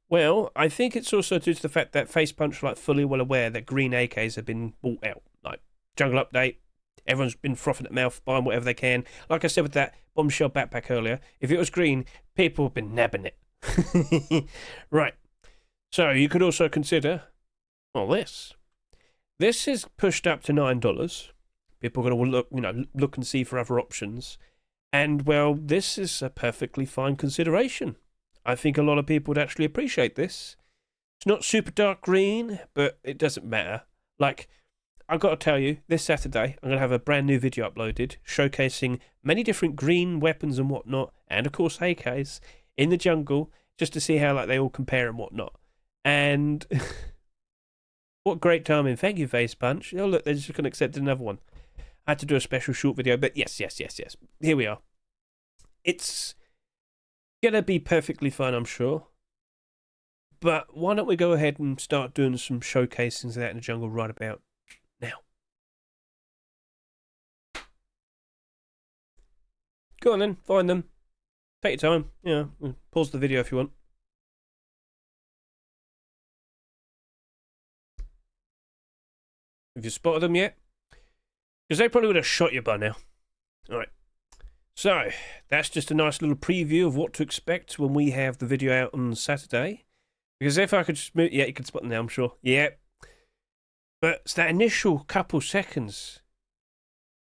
Well, I think it's also due to the fact that Face Punch are fully well aware that green AKs have been bought out. Like Jungle Update, everyone's been frothing at the mouth, buying whatever they can. Like I said with that bombshell backpack earlier, if it was green, people have been nabbing it. Right, so you could also consider, this. This is pushed up to $9. People are going to look and see for other options. And, well, this is a perfectly fine consideration. I think a lot of people would actually appreciate this. It's not super dark green, but it doesn't matter. Like, I've got to tell you, this Saturday, I'm going to have a brand new video uploaded showcasing many different green weapons and whatnot, and, of course, AKs, in the jungle, just to see how they all compare and whatnot. And... what great timing. Thank you, Face Punch. Oh, look, they're just going to accept another one. I had to do a special short video, but yes. Here we are. It's going to be perfectly fine, I'm sure. But why don't we go ahead and start doing some showcasings of that in the jungle right about now. Go on then, find them. Take your time. Pause the video if you want. Have you spotted them yet? Because they probably would have shot you by now. Alright. So, that's just a nice little preview of what to expect when we have the video out on Saturday. Because if I could just move... yeah, you can spot them now, I'm sure. Yeah. But it's that initial couple seconds.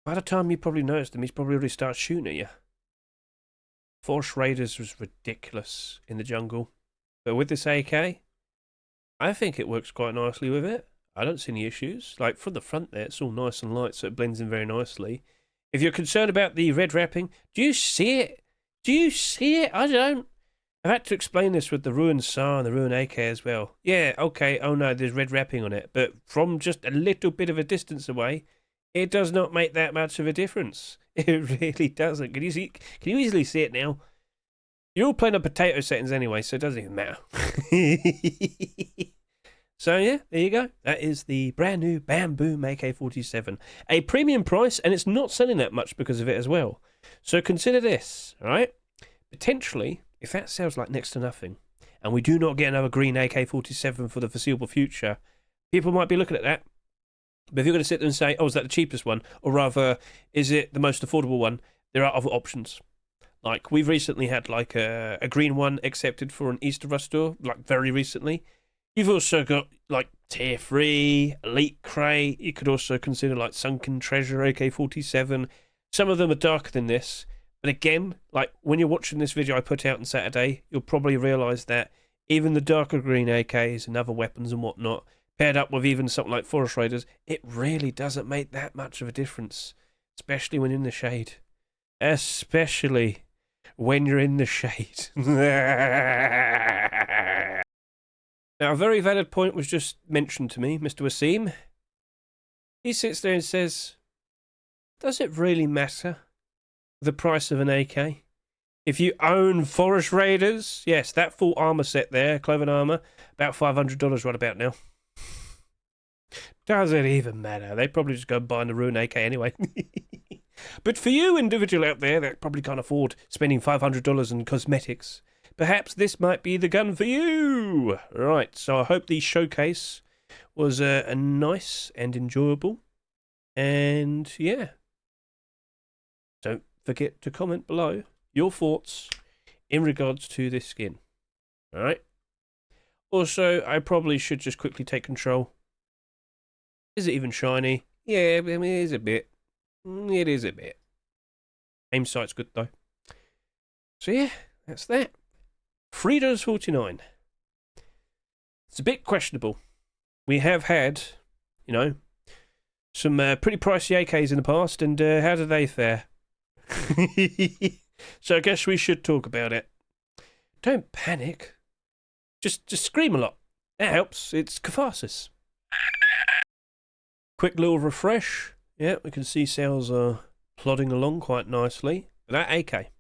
By the time you probably noticed them, he's probably already started shooting at you. Force Raiders was ridiculous in the jungle. But with this AK, I think it works quite nicely with it. I don't see any issues. Like, from the front there, it's all nice and light, so it blends in very nicely. If you're concerned about the red wrapping, do you see it? Do you see it? I don't. I've had to explain this with the Ruined SAR and the Ruined AK as well. Yeah, okay, oh no, there's red wrapping on it. But from just a little bit of a distance away, it does not make that much of a difference. It really doesn't. Can you see? Can you easily see it now? You're all playing on potato settings anyway, so it doesn't even matter. So yeah, there you go. That is the brand new BamBOOM AK47. A premium price, and it's not selling that much because of it as well. So consider this, all right? Potentially, if that sells like next to nothing, and we do not get another green AK47 for the foreseeable future, people might be looking at that. But if you're going to sit there and say, oh, is that the cheapest one? Or rather, is it the most affordable one? There are other options. Like, we've recently had like a green one accepted for an Easter Rush store, like very recently. You've also got like Tier 3, Elite Crate. You could also consider like Sunken Treasure AK47. Some of them are darker than this. But again, like when you're watching this video I put out on Saturday, you'll probably realise that even the darker green AKs and other weapons and whatnot, paired up with even something like Forest Raiders, it really doesn't make that much of a difference. Especially when in the shade. Especially when you're in the shade. Now, a very valid point was just mentioned to me, Mr. Wasim. He sits there and says, does it really matter the price of an AK? If you own Forest Raiders, yes, that full armour set there, clothing armour, about $500 right about now. Does it even matter? They probably just go buying the Ruined AK anyway. But for you individual out there that probably can't afford spending $500 on cosmetics, perhaps this might be the gun for you. Right, so I hope the showcase was a nice and enjoyable. And yeah, don't forget to comment below your thoughts in regards to this skin. Alright. Also, I probably should just quickly take control. Is it even shiny? Yeah, I mean, it is a bit. It is a bit. Aim sight's good though. So yeah, that's that. $3.49. It's a bit questionable. We have had, you know, some pretty pricey AKs in the past, and how do they fare? So I guess we should talk about it. Don't panic. Just scream a lot. That helps. It's catharsis. Quick little refresh. Yeah, we can see sales are plodding along quite nicely. But that AK,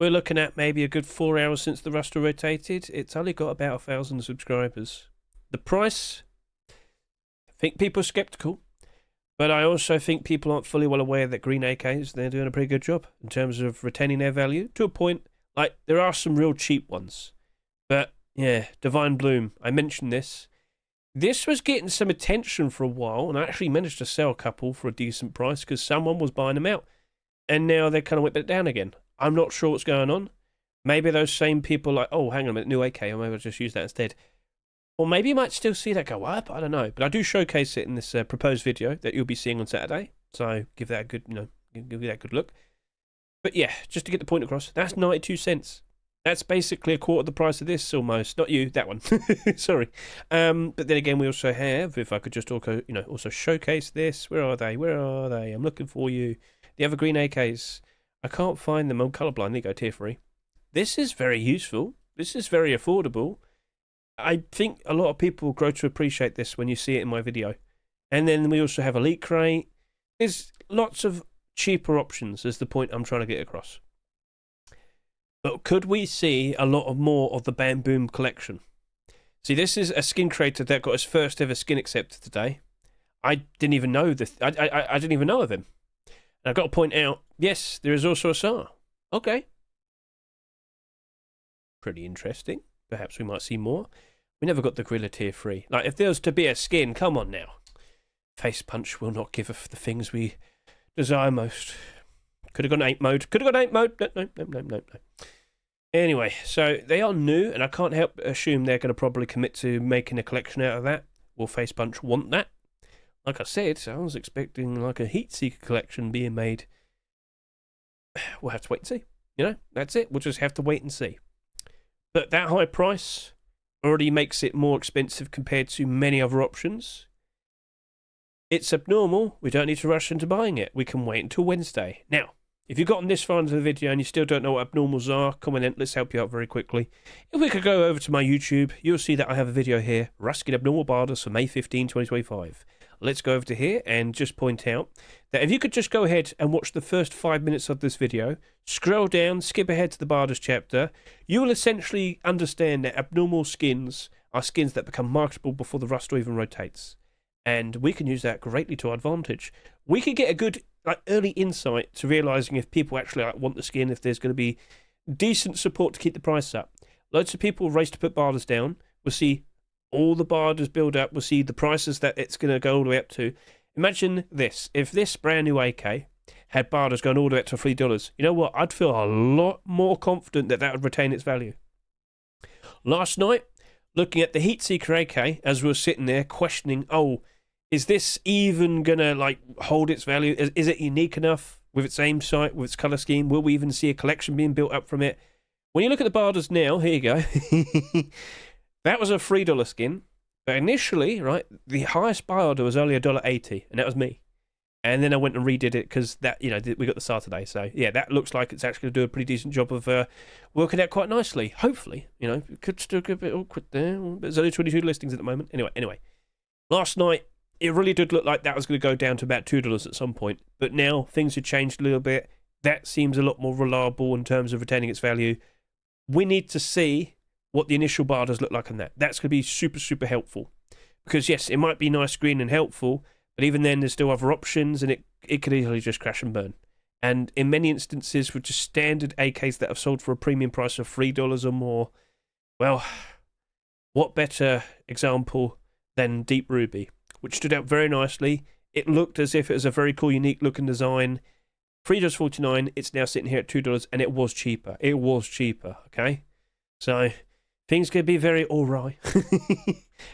we're looking at maybe a good 4 hours since the roster rotated. It's only got about 1,000 subscribers. The price, I think people are skeptical. But I also think people aren't fully well aware that GRIN AKs, they're doing a pretty good job in terms of retaining their value to a point. Like, there are some real cheap ones. But, yeah, Divine Bloom, I mentioned this. This was getting some attention for a while, and I actually managed to sell a couple for a decent price because someone was buying them out. And now they're kind of whipping it down again. I'm not sure what's going on. Maybe those same people like, oh, hang on a minute, new AK, or maybe I'll just use that instead. Or maybe you might still see that go up. I don't know. But I do showcase it in this proposed video that you'll be seeing on Saturday. So give that a good, give you that good look. But yeah, just to get the point across, that's 92 cents. That's basically a quarter of the price of this almost. Not you, that one. Sorry. But then again, we also have, if I could just also showcase this. Where are they? Where are they? I'm looking for you. The other GRIN AKs. I can't find them. I'm colorblind. There you go, tier 3. This is very useful. This is very affordable. I think a lot of people will grow to appreciate this when you see it in my video. And then we also have Elite Crate. There's lots of cheaper options is the point I'm trying to get across. But could we see a lot more of the BamBOOM collection? See, this is a skin creator that got his first ever skin accepted today. I didn't even know this. I didn't even know of him. And I've got to point out, yes, there is also a SAR. Okay. Pretty interesting. Perhaps we might see more. We never got the Gorilla tier 3. Like, if there was to be a skin, come on now. Face Punch will not give us the things we desire most. Could have gone 8 mode. Could have gone 8 mode. No. Anyway, so they are new, and I can't help but assume they're going to probably commit to making a collection out of that. Will Face Punch want that? Like I said, I was expecting like a Heat Seeker collection being made. We'll have to wait and see. You know, that's it. We'll just have to wait and see. But that high price already makes it more expensive compared to many other options. It's abnormal. We don't need to rush into buying it. We can wait until Wednesday. Now, if you've gotten this far into the video and you still don't know what abnormals are, comment in. Let's help you out very quickly. If we could go over to my YouTube, you'll see that I have a video here, Ruskin Abnormal Barders for May 15, 2025. Let's go over to here and just point out that if you could just go ahead and watch the first 5 minutes of this video, scroll down, skip ahead to the Barders chapter, you will essentially understand that abnormal skins are skins that become marketable before the roster even rotates. And we can use that greatly to our advantage. We could get a good early insight to realising if people actually want the skin, if there's going to be decent support to keep the price up. Loads of people race to put Barders down. We'll see all the Barders build up. We'll see the prices that it's going to go all the way up to. Imagine this. If this brand new AK had Barders going all the way up to $3, you know what? I'd feel a lot more confident that that would retain its value. Last night, looking at the Heat Seeker AK, as we were sitting there questioning, oh, is this even going to hold its value? Is it unique enough with its aim sight, with its colour scheme? Will we even see a collection being built up from it? When you look at the Barders now, here you go. That was a $3 skin. But initially, right, the highest buy order was only $1.80, and that was me. And then I went and redid it because that, we got the SAR today. So yeah, that looks like it's actually going to do a pretty decent job of working out quite nicely. Hopefully, it could still get a bit awkward there. There's only 22 listings at the moment. Anyway, last night it really did look like that was going to go down to about $2 at some point. But now things have changed a little bit. That seems a lot more reliable in terms of retaining its value. We need to see what the initial Barders look like on that. That's going to be super, super helpful. Because yes, it might be nice, green and helpful, but even then there's still other options and it could easily just crash and burn. And in many instances with just standard AKs that have sold for a premium price of $3 or more, well, what better example than Deep Ruby, which stood out very nicely. It looked as if it was a very cool, unique looking design. $3.49, it's now sitting here at $2, and it was cheaper. It was cheaper, okay? So things could be very awry.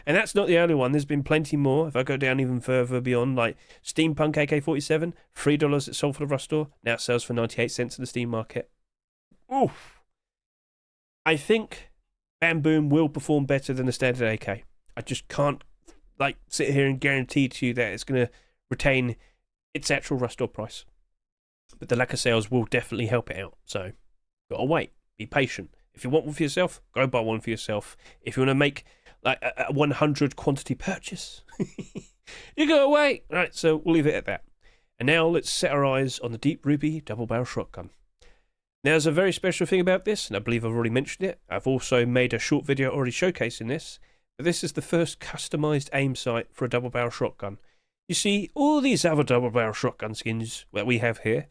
And that's not the only one. There's been plenty more. If I go down even further beyond, like Steampunk AK47, $3 it sold for the Rust store. Now it sells for 98 cents in the Steam market. Oof. I think BamBOOM will perform better than the standard AK. I just can't like sit here and guarantee to you that it's going to retain its actual Rust store price. But the lack of sales will definitely help it out. So, gotta wait. Be patient. If you want one for yourself, go buy one for yourself. If you want to make like a 100 quantity purchase, you gotta wait. Right, so we'll leave it at that. And now let's set our eyes on the Deep Ruby double barrel shotgun. Now, there's a very special thing about this, and I believe I've already mentioned it. I've also made a short video already showcasing this. But this is the first customized aim sight for a double barrel shotgun. You see, all these other double barrel shotgun skins that we have here,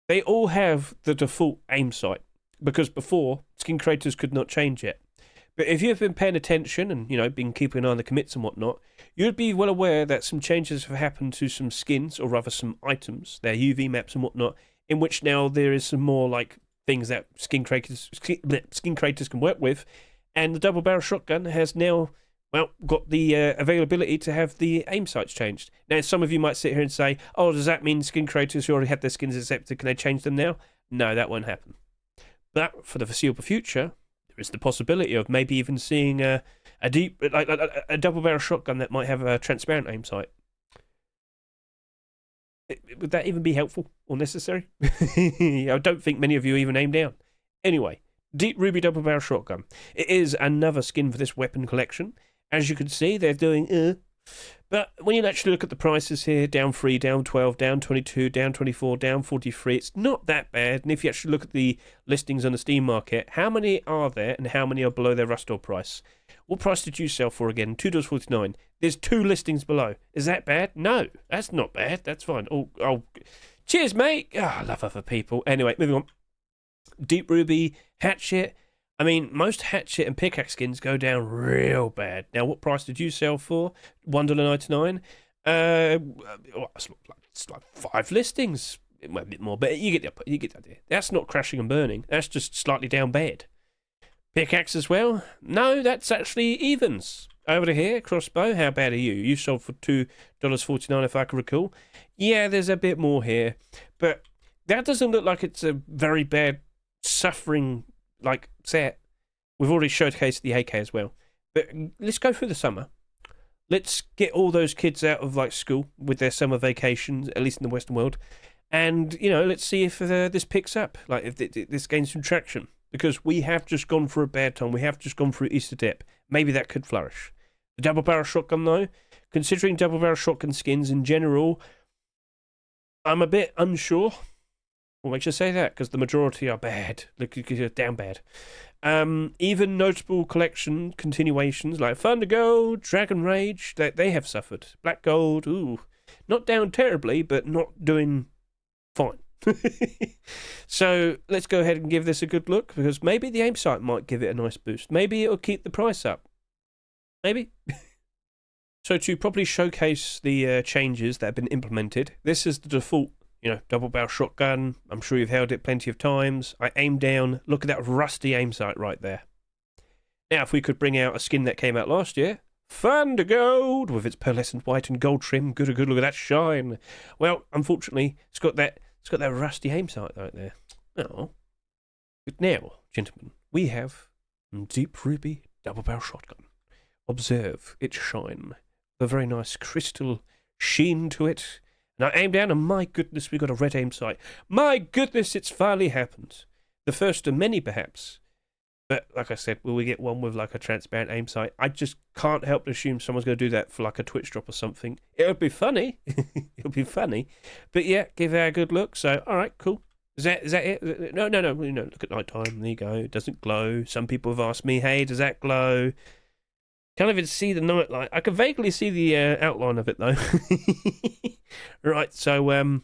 they all have the default aim sight, because before, skin creators could not change it. But if you've been paying attention and, you know, been keeping an eye on the commits and whatnot, you'd be well aware that some changes have happened to some skins, or rather some items, their UV maps and whatnot, in which now there is some more, like, things that skin creators can work with, and the double barrel shotgun has now, well, got the availability to have the aim sights changed. Now, some of you might sit here and say, oh, does that mean skin creators who already had their skins accepted, can they change them now? No, that won't happen. But for the foreseeable future, there is the possibility of maybe even seeing a double barrel shotgun that might have a transparent aim sight. Would that even be helpful or necessary? I don't think many of you even aim down. Anyway, Deep Ruby double barrel shotgun. It is another skin for this weapon collection. As you can see, they're doing but when you actually look at the prices here, down 3, down 12, down 22, down 24, down 43, it's not that bad. And if you actually look at the listings on the Steam market, how many are there and how many are below their Rust store price? What price did you sell for again? $2.49. There's 2 listings below. Is that bad? No, that's not bad. That's fine. Oh, cheers, mate. I love other people. Anyway, moving on. Deep Ruby, Hatchet. I mean, most Hatchet and Pickaxe skins go down real bad. Now, what price did you sell for? $1.99. It's like 5 listings. It might be a bit more, but you get the idea. That's not crashing and burning. That's just slightly down bad. Pickaxe as well? No, that's actually evens. Over to here, crossbow, how bad are you? You sold for $2.49 if I can recall. Yeah, there's a bit more here. But that doesn't look like it's a very bad suffering like set. We've already showcased the AK as well. But let's go through the summer. Let's get all those kids out of like school with their summer vacations, at least in the Western world. And, you know, let's see if this picks up, like if this gains some traction. Because we have just gone through a bad time. We have just gone through Easter dip. Maybe that could flourish. The double barrel shotgun, though, considering double barrel shotgun skins in general, I'm a bit unsure. What makes you say that? Because the majority are bad. Look, down bad. Even notable collection continuations like Thunder Gold, Dragon Rage, they have suffered. Black Gold, ooh, not down terribly, but not doing fine. So let's go ahead and give this a good look, because maybe the aim sight might give it a nice boost. Maybe it'll keep the price up. Maybe. So to properly showcase the changes that have been implemented, this is the default, you know, double barrel shotgun. I'm sure you've held it plenty of times. I aim down. Look at that rusty aim sight right there. Now, if we could bring out a skin that came out last year, Thunder Gold, with its pearlescent white and gold trim. Good look at that shine. Well, unfortunately, it's got that rusty aim sight right there. Oh. But now, gentlemen, we have Deep Ruby double barrel shotgun. Observe its shine. A very nice crystal sheen to it. And I aim down, and my goodness, we got a red aim sight. My goodness, it's finally happened. The first of many, perhaps. But like I said, will we get one with like a transparent aim sight? I just can't help but assume someone's going to do that for like a Twitch drop or something. It'll be funny. It'll be funny. But yeah, give that a good look. So, all right, cool. Is that it? No. You know, look at night time. There you go. It doesn't glow. Some people have asked me, hey, does that glow? Can't even see the night light. I can vaguely see the outline of it, though. Right, so,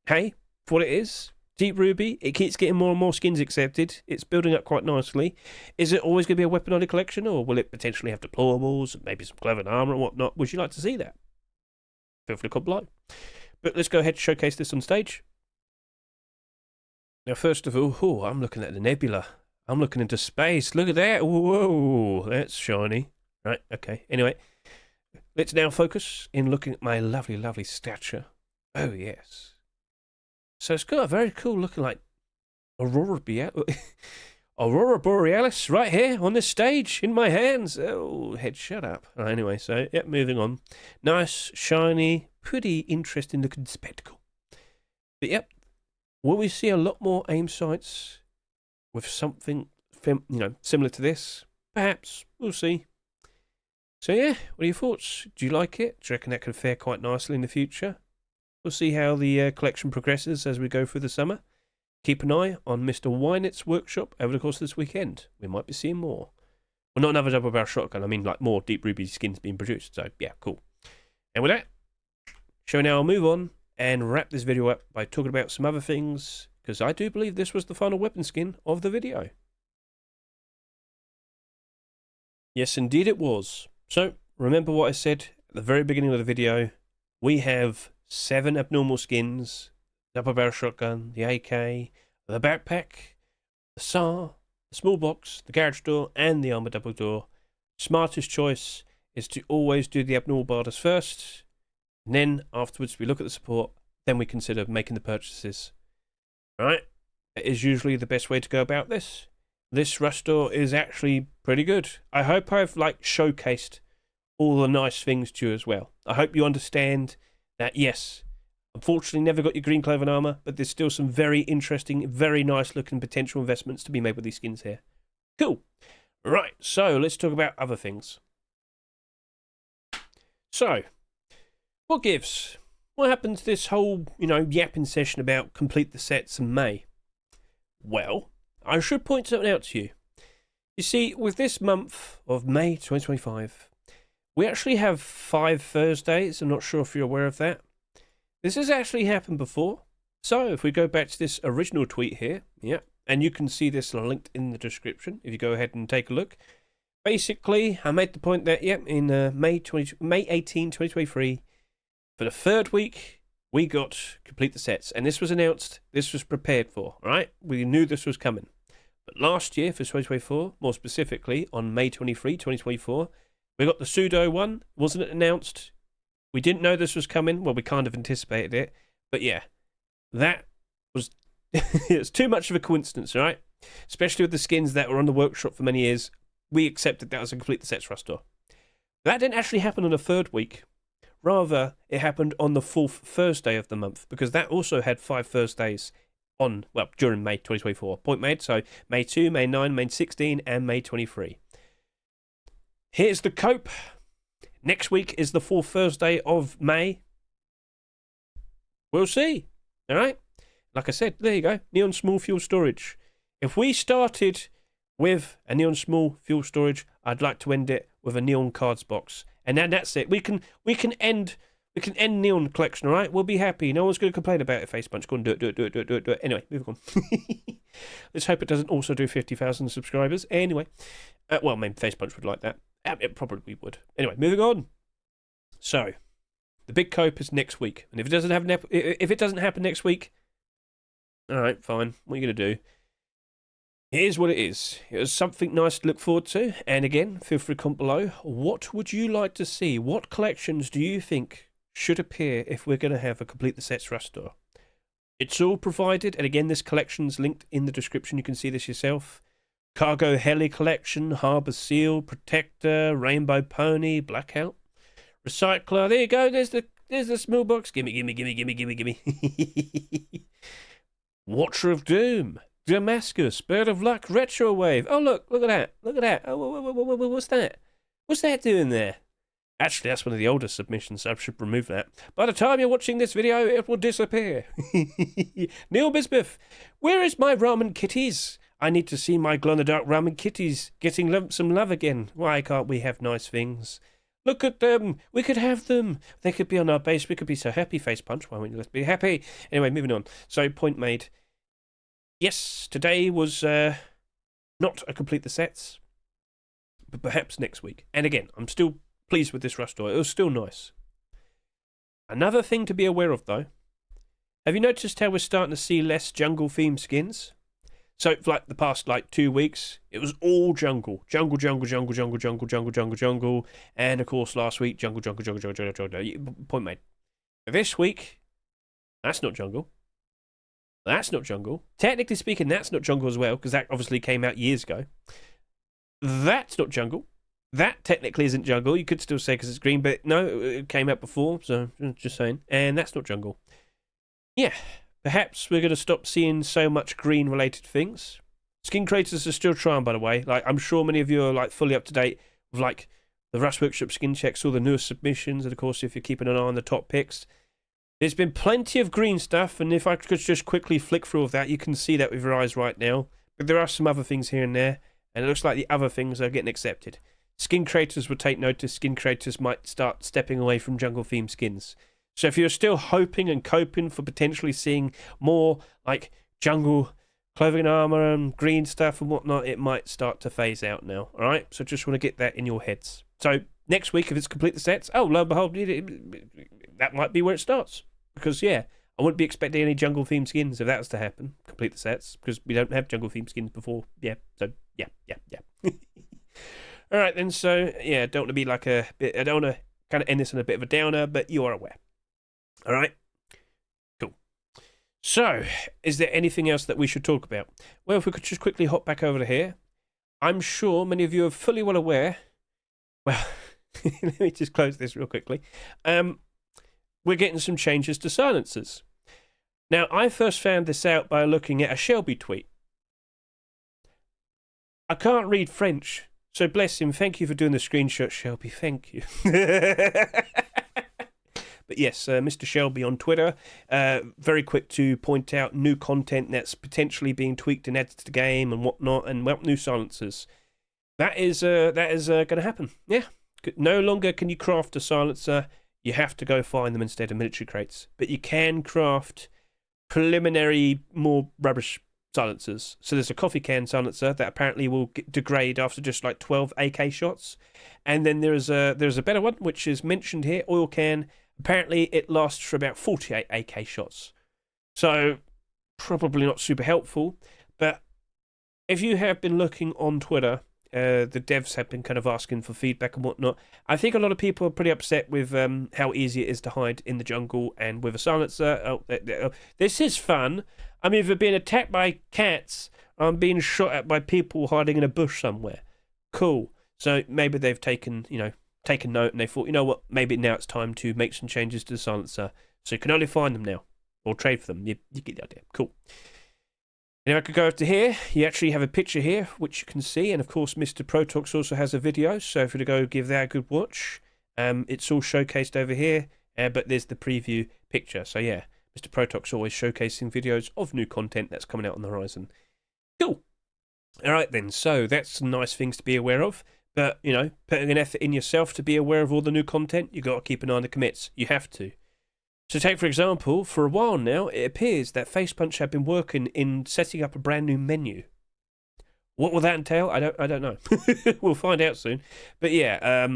hey, for what it is, Deep Ruby, it keeps getting more and more skins accepted. It's building up quite nicely. Is it always going to be a weapon-only collection, or will it potentially have deplorables and maybe some clever armor and whatnot? Would you like to see that? Feel free to comment below. But let's go ahead and showcase this on stage. Now, first of all, I'm looking at the nebula. I'm looking into space. Look at that. Whoa, that's shiny. Right, okay. Anyway, let's now focus in looking at my lovely, lovely stature. Oh, yes. So it's got a very cool looking like Aurora Borealis right here on this stage in my hands. Oh, Hedge, shut up. Right, anyway, so, yep, moving on. Nice, shiny, pretty interesting looking spectacle. But, yep, will we see a lot more aim sights with something, similar to this? Perhaps. We'll see. So, yeah, what are your thoughts? Do you like it? Do you reckon that could fare quite nicely in the future? We'll see how the collection progresses as we go through the summer. Keep an eye on Mr. Wynett's workshop over the course of this weekend. We might be seeing more. Well, not another double barrel shotgun. I mean, like more Deep Ruby skins being produced. So, yeah, cool. And with that, shall we now move on and wrap this video up by talking about some other things, because I do believe this was the final weapon skin of the video. Yes, indeed it was. So, remember what I said at the very beginning of the video. We have 7 abnormal skins: double barrel shotgun, the AK, the backpack, the SAR, the small box, the garage door, and the armor double door. Smartest choice is to always do the abnormal barders first, and then afterwards we look at the support, then we consider making the purchases. Right? That is usually the best way to go about this. This rush door is actually pretty good. I hope I've showcased all the nice things to you as well. I hope you understand that, yes, unfortunately never got your green cloven armor, but there's still some very interesting, very nice looking potential investments to be made with these skins here. Cool. Right, so let's talk about other things. So, what gives? What happened to this whole, yapping session about complete the sets in May? Well, I should point something out to you. You see, with this month of May 2025, we actually have 5 Thursdays. I'm not sure if you're aware of that. This has actually happened before. So if we go back to this original tweet here, yeah, and you can see this linked in the description if you go ahead and take a look. Basically, I made the point that, yeah, in May 18, 2023, for the 3rd week, we got complete the sets. And this was announced, this was prepared for, right? We knew this was coming. But last year, for 2024, more specifically, on May 23, 2024, we got the pseudo one. Wasn't it announced? We didn't know this was coming. Well, we kind of anticipated it. But yeah, that was it's too much of a coincidence, right? Especially with the skins that were on the workshop for many years. We accepted that as a complete the sets rush door. That didn't actually happen on the 3rd week. Rather, it happened on the 4th Thursday of the month, because that also had 5 Thursdays during May 2024. Point made. So May 2, May 9, May 16, and May 23. Here's the cope. Next week is the 4th Thursday of May. We'll see. All right? Like I said, there you go. Neon small fuel storage. If we started with a neon small fuel storage, I'd like to end it with a neon cards box. And then that's it. We can end neon collection, all right? We'll be happy. No one's going to complain about it, Face Punch. Go on, do it. Anyway, move on. Let's hope it doesn't also do 50,000 subscribers. Anyway. Well, maybe Face Punch would like that. It probably would. Anyway, moving on. So, the big cope is next week. And if it doesn't happen next week, all right, fine. What are you going to do? Here's what it is. It was something nice to look forward to. And again, feel free to comment below. What would you like to see? What collections do you think should appear if we're going to have a complete the sets rush store? It's all provided. And again, this collection's linked in the description. You can see this yourself. Cargo Heli Collection, Harbour Seal, Protector, Rainbow Pony, Blackout, Recycler. There you go. There's the small box. Gimme. Watcher of Doom, Damascus, Bird of Luck, Retro Wave. Oh, look at that. Oh, what's that? What's that doing there? Actually, that's one of the older submissions, so I should remove that. By the time you're watching this video, it will disappear. Neil Bismuth, where is my ramen kitties? I need to see my glow-in-the-dark ramen kitties getting some love again. Why can't we have nice things? Look at them. We could have them. They could be on our base. We could be so happy. Face punch. Why wouldn't you let's be happy? Anyway, moving on. So, point made. Yes, today was not a complete the sets, but perhaps next week. And again, I'm still pleased with this rush door. It was still nice. Another thing to be aware of, though. Have you noticed how we're starting to see less jungle-themed skins? So for like the past like 2 weeks, it was all jungle, jungle, jungle, jungle, jungle, jungle, jungle, jungle, jungle, and of course last week jungle, jungle, jungle, jungle, jungle, jungle. Point made. This week, that's not jungle. That's not jungle. Technically speaking, that's not jungle as well, because that obviously came out years ago. That's not jungle. That technically isn't jungle. You could still say because it's green, but no, it came out before, so just saying. And that's not jungle. Yeah, perhaps we're going to stop seeing so much green-related things. Skin creators are still trying, by the way. Like, I'm sure many of you are like fully up to date with like the Rust Workshop skin checks, all the newest submissions, and of course, if you're keeping an eye on the top picks. There's been plenty of green stuff, and if I could just quickly flick through of that, you can see that with your eyes right now. But there are some other things here and there, and it looks like the other things are getting accepted. Skin creators will take notice. Skin creators might start stepping away from jungle-themed skins. So if you're still hoping and coping for potentially seeing more like jungle clothing and armor and green stuff and whatnot, it might start to phase out now. All right, so just want to get that in your heads. So next week, if it's complete the sets, oh, lo and behold, that might be where it starts. Because, yeah, I wouldn't be expecting any jungle-themed skins if that was to happen. Complete the sets, because we don't have jungle-themed skins before. Yeah, so, yeah. All right, then, so, yeah, don't want to be like I don't want to kind of end this on a bit of a downer, but you are aware. All right? Cool. So, is there anything else that we should talk about? Well, if we could just quickly hop back over to here. I'm sure many of you are fully well aware. Well, let me just close this real quickly. We're getting some changes to silencers. Now, I first found this out by looking at a Shelby tweet. I can't read French, so bless him. Thank you for doing the screenshot, Shelby. Thank you. But yes, Mr. Shelby on Twitter, very quick to point out new content that's potentially being tweaked and added to the game and whatnot, and well, new silencers. That is going to happen. Yeah. No longer can you craft a silencer. You have to go find them instead of military crates. But you can craft preliminary, more rubbish silencers. So there's a coffee can silencer that apparently will degrade after just like 12 AK shots. And then there's a better one, which is mentioned here, oil can. Apparently it lasts for about 48 AK shots. So probably not super helpful. But if you have been looking on Twitter, the devs have been kind of asking for feedback and whatnot. I think a lot of people are pretty upset with how easy it is to hide in the jungle and with a silencer. This is fun. I'm either being attacked by cats or I'm being shot at by people hiding in a bush somewhere. Cool. So maybe they've taken note and they thought, you know what, maybe now it's time to make some changes to the silencer. So you can only find them now or trade for them. You get the idea. Cool. And if I could go over to here, you actually have a picture here, which you can see. And of course, Mr. Protox also has a video. So if you go give that a good watch, it's all showcased over here. But there's the preview picture. So yeah, Mr. Protox always showcasing videos of new content that's coming out on the horizon. Cool. All right then. So that's some nice things to be aware of. But, you know, putting an effort in yourself to be aware of all the new content, you got to keep an eye on the commits. You have to. So take, for example, for a while now, it appears that Facepunch have been working in setting up a brand new menu. What will that entail? I don't know. We'll find out soon. But yeah,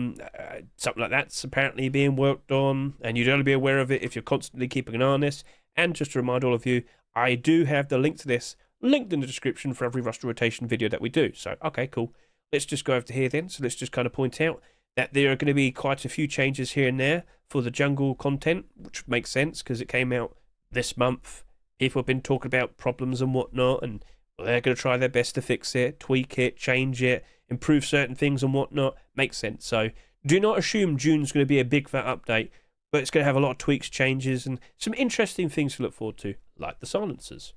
something like that's apparently being worked on, and you'd only be aware of it if you're constantly keeping an eye on this. And just to remind all of you, I do have the link to this linked in the description for every roster rotation video that we do. So, okay, cool. Let's just go over to here then. So let's just kind of point out that there are going to be quite a few changes here and there for the jungle content, which makes sense because it came out this month. People have been talking about problems and whatnot, and they're going to try their best to fix it, tweak it, change it, improve certain things and whatnot. Makes sense. So do not assume June's going to be a big fat update, but it's going to have a lot of tweaks, changes, and some interesting things to look forward to, like the silencers.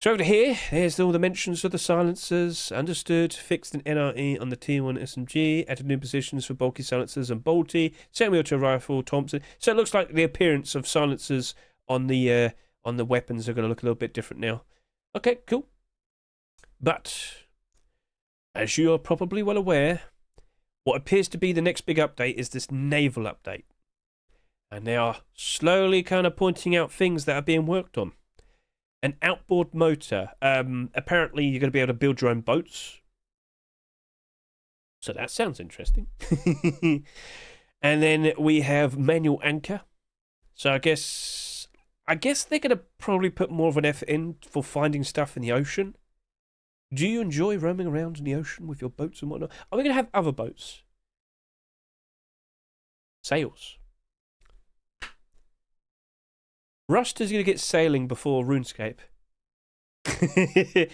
So over here, there's all the mentions of the silencers. Understood. Fixed an NRE on the T1 SMG. Added new positions for bulky silencers and bolty. Semi-auto rifle, Thompson. So it looks like the appearance of silencers on the weapons are going to look a little bit different now. Okay, cool. But as you are probably well aware, what appears to be the next big update is this naval update. And they are slowly kind of pointing out things that are being worked on. An outboard motor. Apparently, you're going to be able to build your own boats. So that sounds interesting. And then we have manual anchor. So I guess they're going to probably put more of an effort in for finding stuff in the ocean. Do you enjoy roaming around in the ocean with your boats and whatnot? Are we going to have other boats? Sails. Rust is going to get sailing before RuneScape.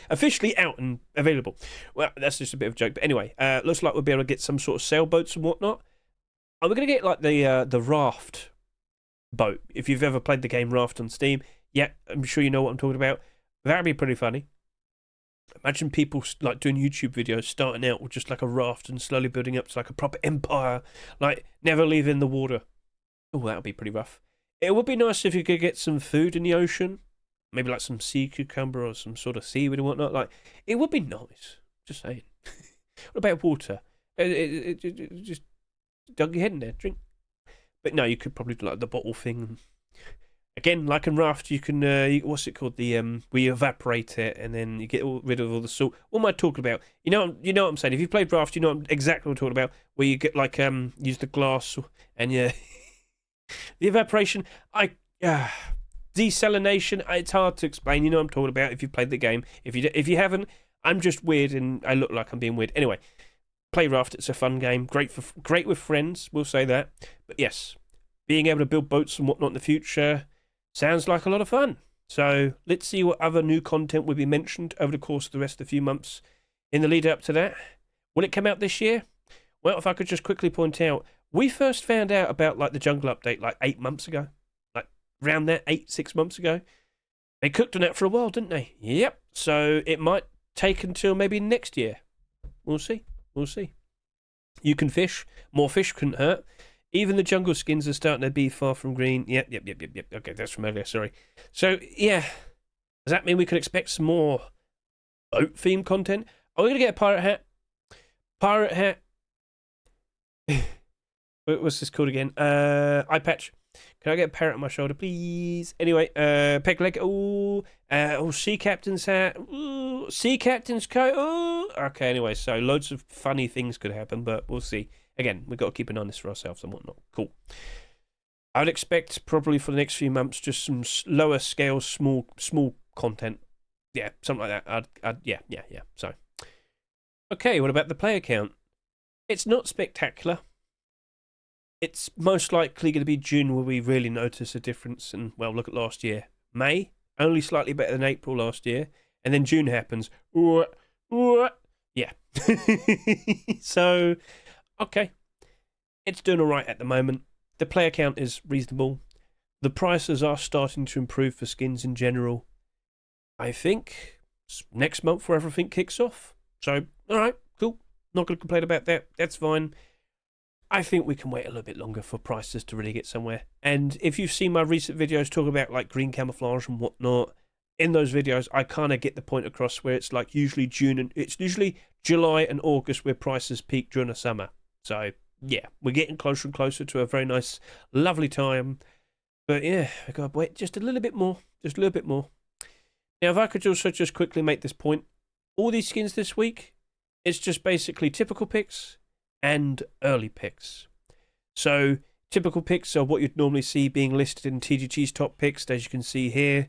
Officially out and available. Well, that's just a bit of a joke. But anyway, looks like we'll be able to get some sort of sailboats and whatnot. Are we going to get like the raft boat? If you've ever played the game Raft on Steam, yeah, I'm sure you know what I'm talking about. That'd be pretty funny. Imagine people like doing YouTube videos starting out with just like a raft and slowly building up to like a proper empire, like never leaving the water. Oh, that would be pretty rough. It would be nice if you could get some food in the ocean, maybe like some sea cucumber or some sort of seaweed and whatnot. Like, it would be nice. Just saying. What about water? Just dunk your head in there, drink. But no, you could probably do like the bottle thing. Again, like in Raft, you can, what's it called? We evaporate it and then you get rid of all the salt. What am I talking about? You know what I'm saying? If you played Raft, you know exactly what I'm talking about. Where you get like, use the glass and the evaporation. Desalination, it's hard to explain. You know what I'm talking about if you played the game. If you haven't, I'm just weird and I look like I'm being weird. Anyway, play Raft, it's a fun game. Great with friends, we'll say that. But yes, being able to build boats and whatnot in the future sounds like a lot of fun. So let's see what other new content will be mentioned over the course of the rest of the few months in the lead up to that. Will it come out this year? Well, if I could just quickly point out, we first found out about like the jungle update like 8 months ago. Like around that, 6 months ago. They cooked on that for a while, didn't they? Yep. So it might take until maybe next year. We'll see. We'll see. You can fish. More fish couldn't hurt. Even the jungle skins are starting to be far from green. Yep. Okay, that's from earlier, sorry. So, yeah. Does that mean we could expect some more boat-themed content? Are we going to get a pirate hat? Pirate hat. What's this called again? Eye patch. Can I get a parrot on my shoulder, please? Anyway, peg leg. Sea captain's hat. Ooh, sea captain's coat. Ooh. Okay, anyway, so loads of funny things could happen, but we'll see. Again, we've got to keep an eye on this for ourselves and whatnot. Cool. I would expect probably for the next few months just some lower scale, small content. Yeah, something like that. Yeah. So, okay, what about the player count? It's not spectacular. It's most likely going to be June where we really notice a difference. And, well, look at last year. May, only slightly better than April last year. And then June happens. Yeah. So, okay. It's doing all right at the moment. The player count is reasonable. The prices are starting to improve for skins in general. I think next month where everything kicks off. So, all right, cool. Not going to complain about that. That's fine. I think we can wait a little bit longer for prices to really get somewhere. And if you've seen my recent videos talking about like green camouflage and whatnot, in those videos I kind of get the point across where it's like usually June and it's usually July and August where prices peak during the summer. So yeah, we're getting closer and closer to a very nice, lovely time. But yeah, we've got to wait just a little bit more. Just a little bit more. Now, if I could also just quickly make this point, all these skins this week, it's just basically typical picks and early picks. So typical picks are what you'd normally see being listed in TGG's top picks, as you can see here.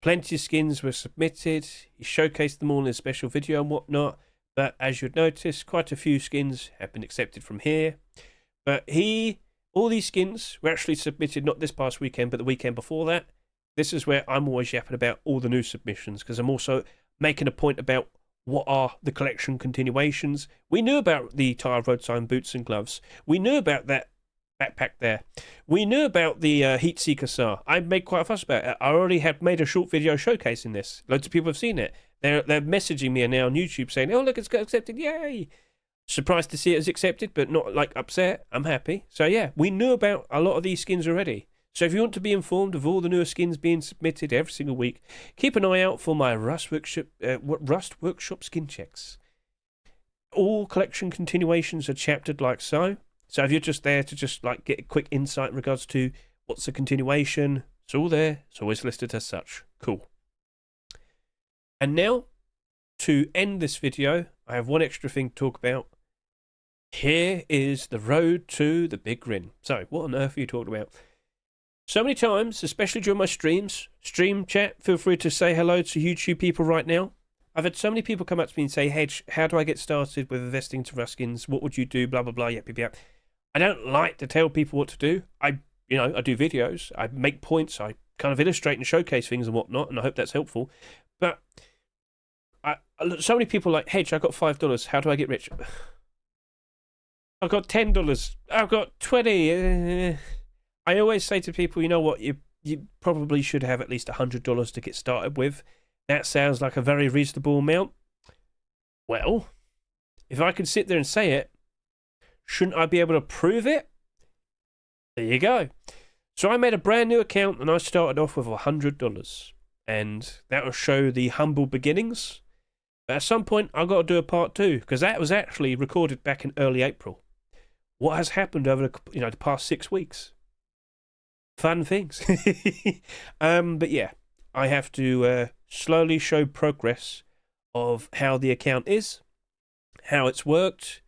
Plenty of skins were submitted. He showcased them all in a special video and whatnot. But as you'd notice, quite a few skins have been accepted from here. But all these skins were actually submitted not this past weekend, but the weekend before that. This is where I'm always yapping about all the new submissions, because I'm also making a point about what are the collection continuations. We knew about the tire Roadsign boots and gloves. We knew about that backpack there. We knew about the Seeker SAR. I made quite a fuss about it. I already had made a short video showcasing this. Loads of people have seen it. They're messaging me now on YouTube saying, oh, look, it's got accepted. Yay. Surprised to see it as accepted, but not like upset. I'm happy. So yeah, we knew about a lot of these skins already. So if you want to be informed of all the newer skins being submitted every single week, keep an eye out for my Rust Workshop skin checks. All collection continuations are chaptered like so. So if you're just there to just like get a quick insight in regards to what's a continuation, it's all there. It's always listed as such. Cool. And now, to end this video, I have one extra thing to talk about. Here is the road to the big GRIN. So, what on earth are you talking about? So many times, especially during my streams, stream chat, feel free to say hello to YouTube people right now. I've had so many people come up to me and say, Hedge, how do I get started with investing into Ruskins? What would you do? Blah, blah, blah, yep, yep, yep. I don't like to tell people what to do. I do videos. I make points. I kind of illustrate and showcase things and whatnot, and I hope that's helpful. But so many people are like, Hedge, I got $5. How do I get rich? I've got $10. I've got 20. I always say to people, you know what? You probably should have at least $100 to get started with. That sounds like a very reasonable amount. Well, if I can sit there and say it, shouldn't I be able to prove it? There you go. So I made a brand new account and I started off with $100. And that will show the humble beginnings. But at some point, I've got to do a part 2 because that was actually recorded back in early April. What has happened over the past 6 weeks? Fun things. But yeah, I have to slowly show progress of how the account is, how it's worked.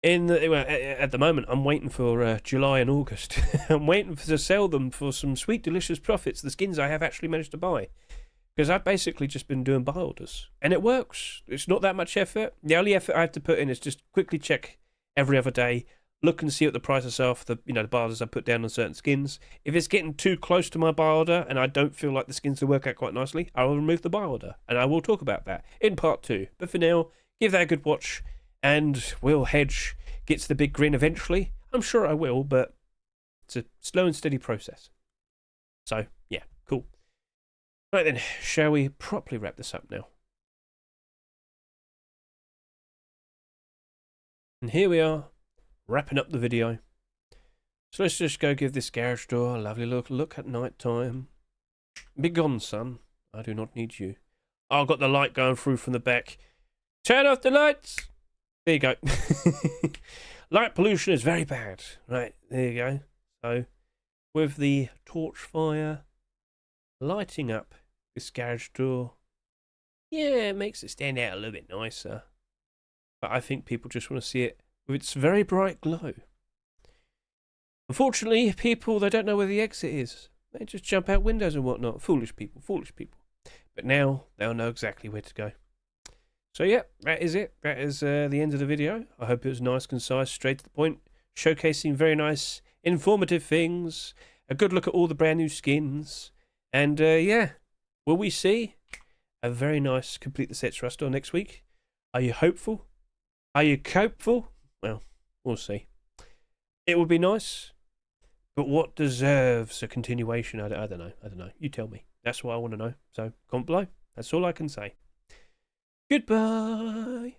At the moment, I'm waiting for July and August. I'm waiting to sell them for some sweet, delicious profits, the skins I have actually managed to buy. Because I've basically just been doing buy orders. And it works. It's not that much effort. The only effort I have to put in is just quickly check every other day, look and see what the prices are for the buy orders I put down on certain skins. If it's getting too close to my buy order and I don't feel like the skins will work out quite nicely, I will remove the buy order. And I will talk about that in part 2. But for now, give that a good watch. And will Hedge get to the big GRIN eventually? I'm sure I will, but it's a slow and steady process. So, yeah, cool. Right then, shall we properly wrap this up now? And here we are, wrapping up the video. So let's just go give this garage door a lovely look at night time. Be gone, son. I do not need you. Oh, I've got the light going through from the back. Turn off the lights! There you go. Light pollution is very bad. Right, there you go. So, with the torch fire lighting up this garage door, yeah, it makes it stand out a little bit nicer. But I think people just want to see it with its very bright glow. Unfortunately, people, they don't know where the exit is. They just jump out windows and whatnot. Foolish people, foolish people. But now, they'll know exactly where to go. So yeah, that is it. That is the end of the video. I hope it was nice, concise, straight to the point, showcasing very nice, informative things, a good look at all the brand new skins, and yeah, will we see a very nice Complete the Sets Rust store next week? Are you hopeful? Are you copeful? Well, we'll see. It would be nice, but what deserves a continuation? I don't know. You tell me. That's what I want to know. So comment below. That's all I can say. Goodbye.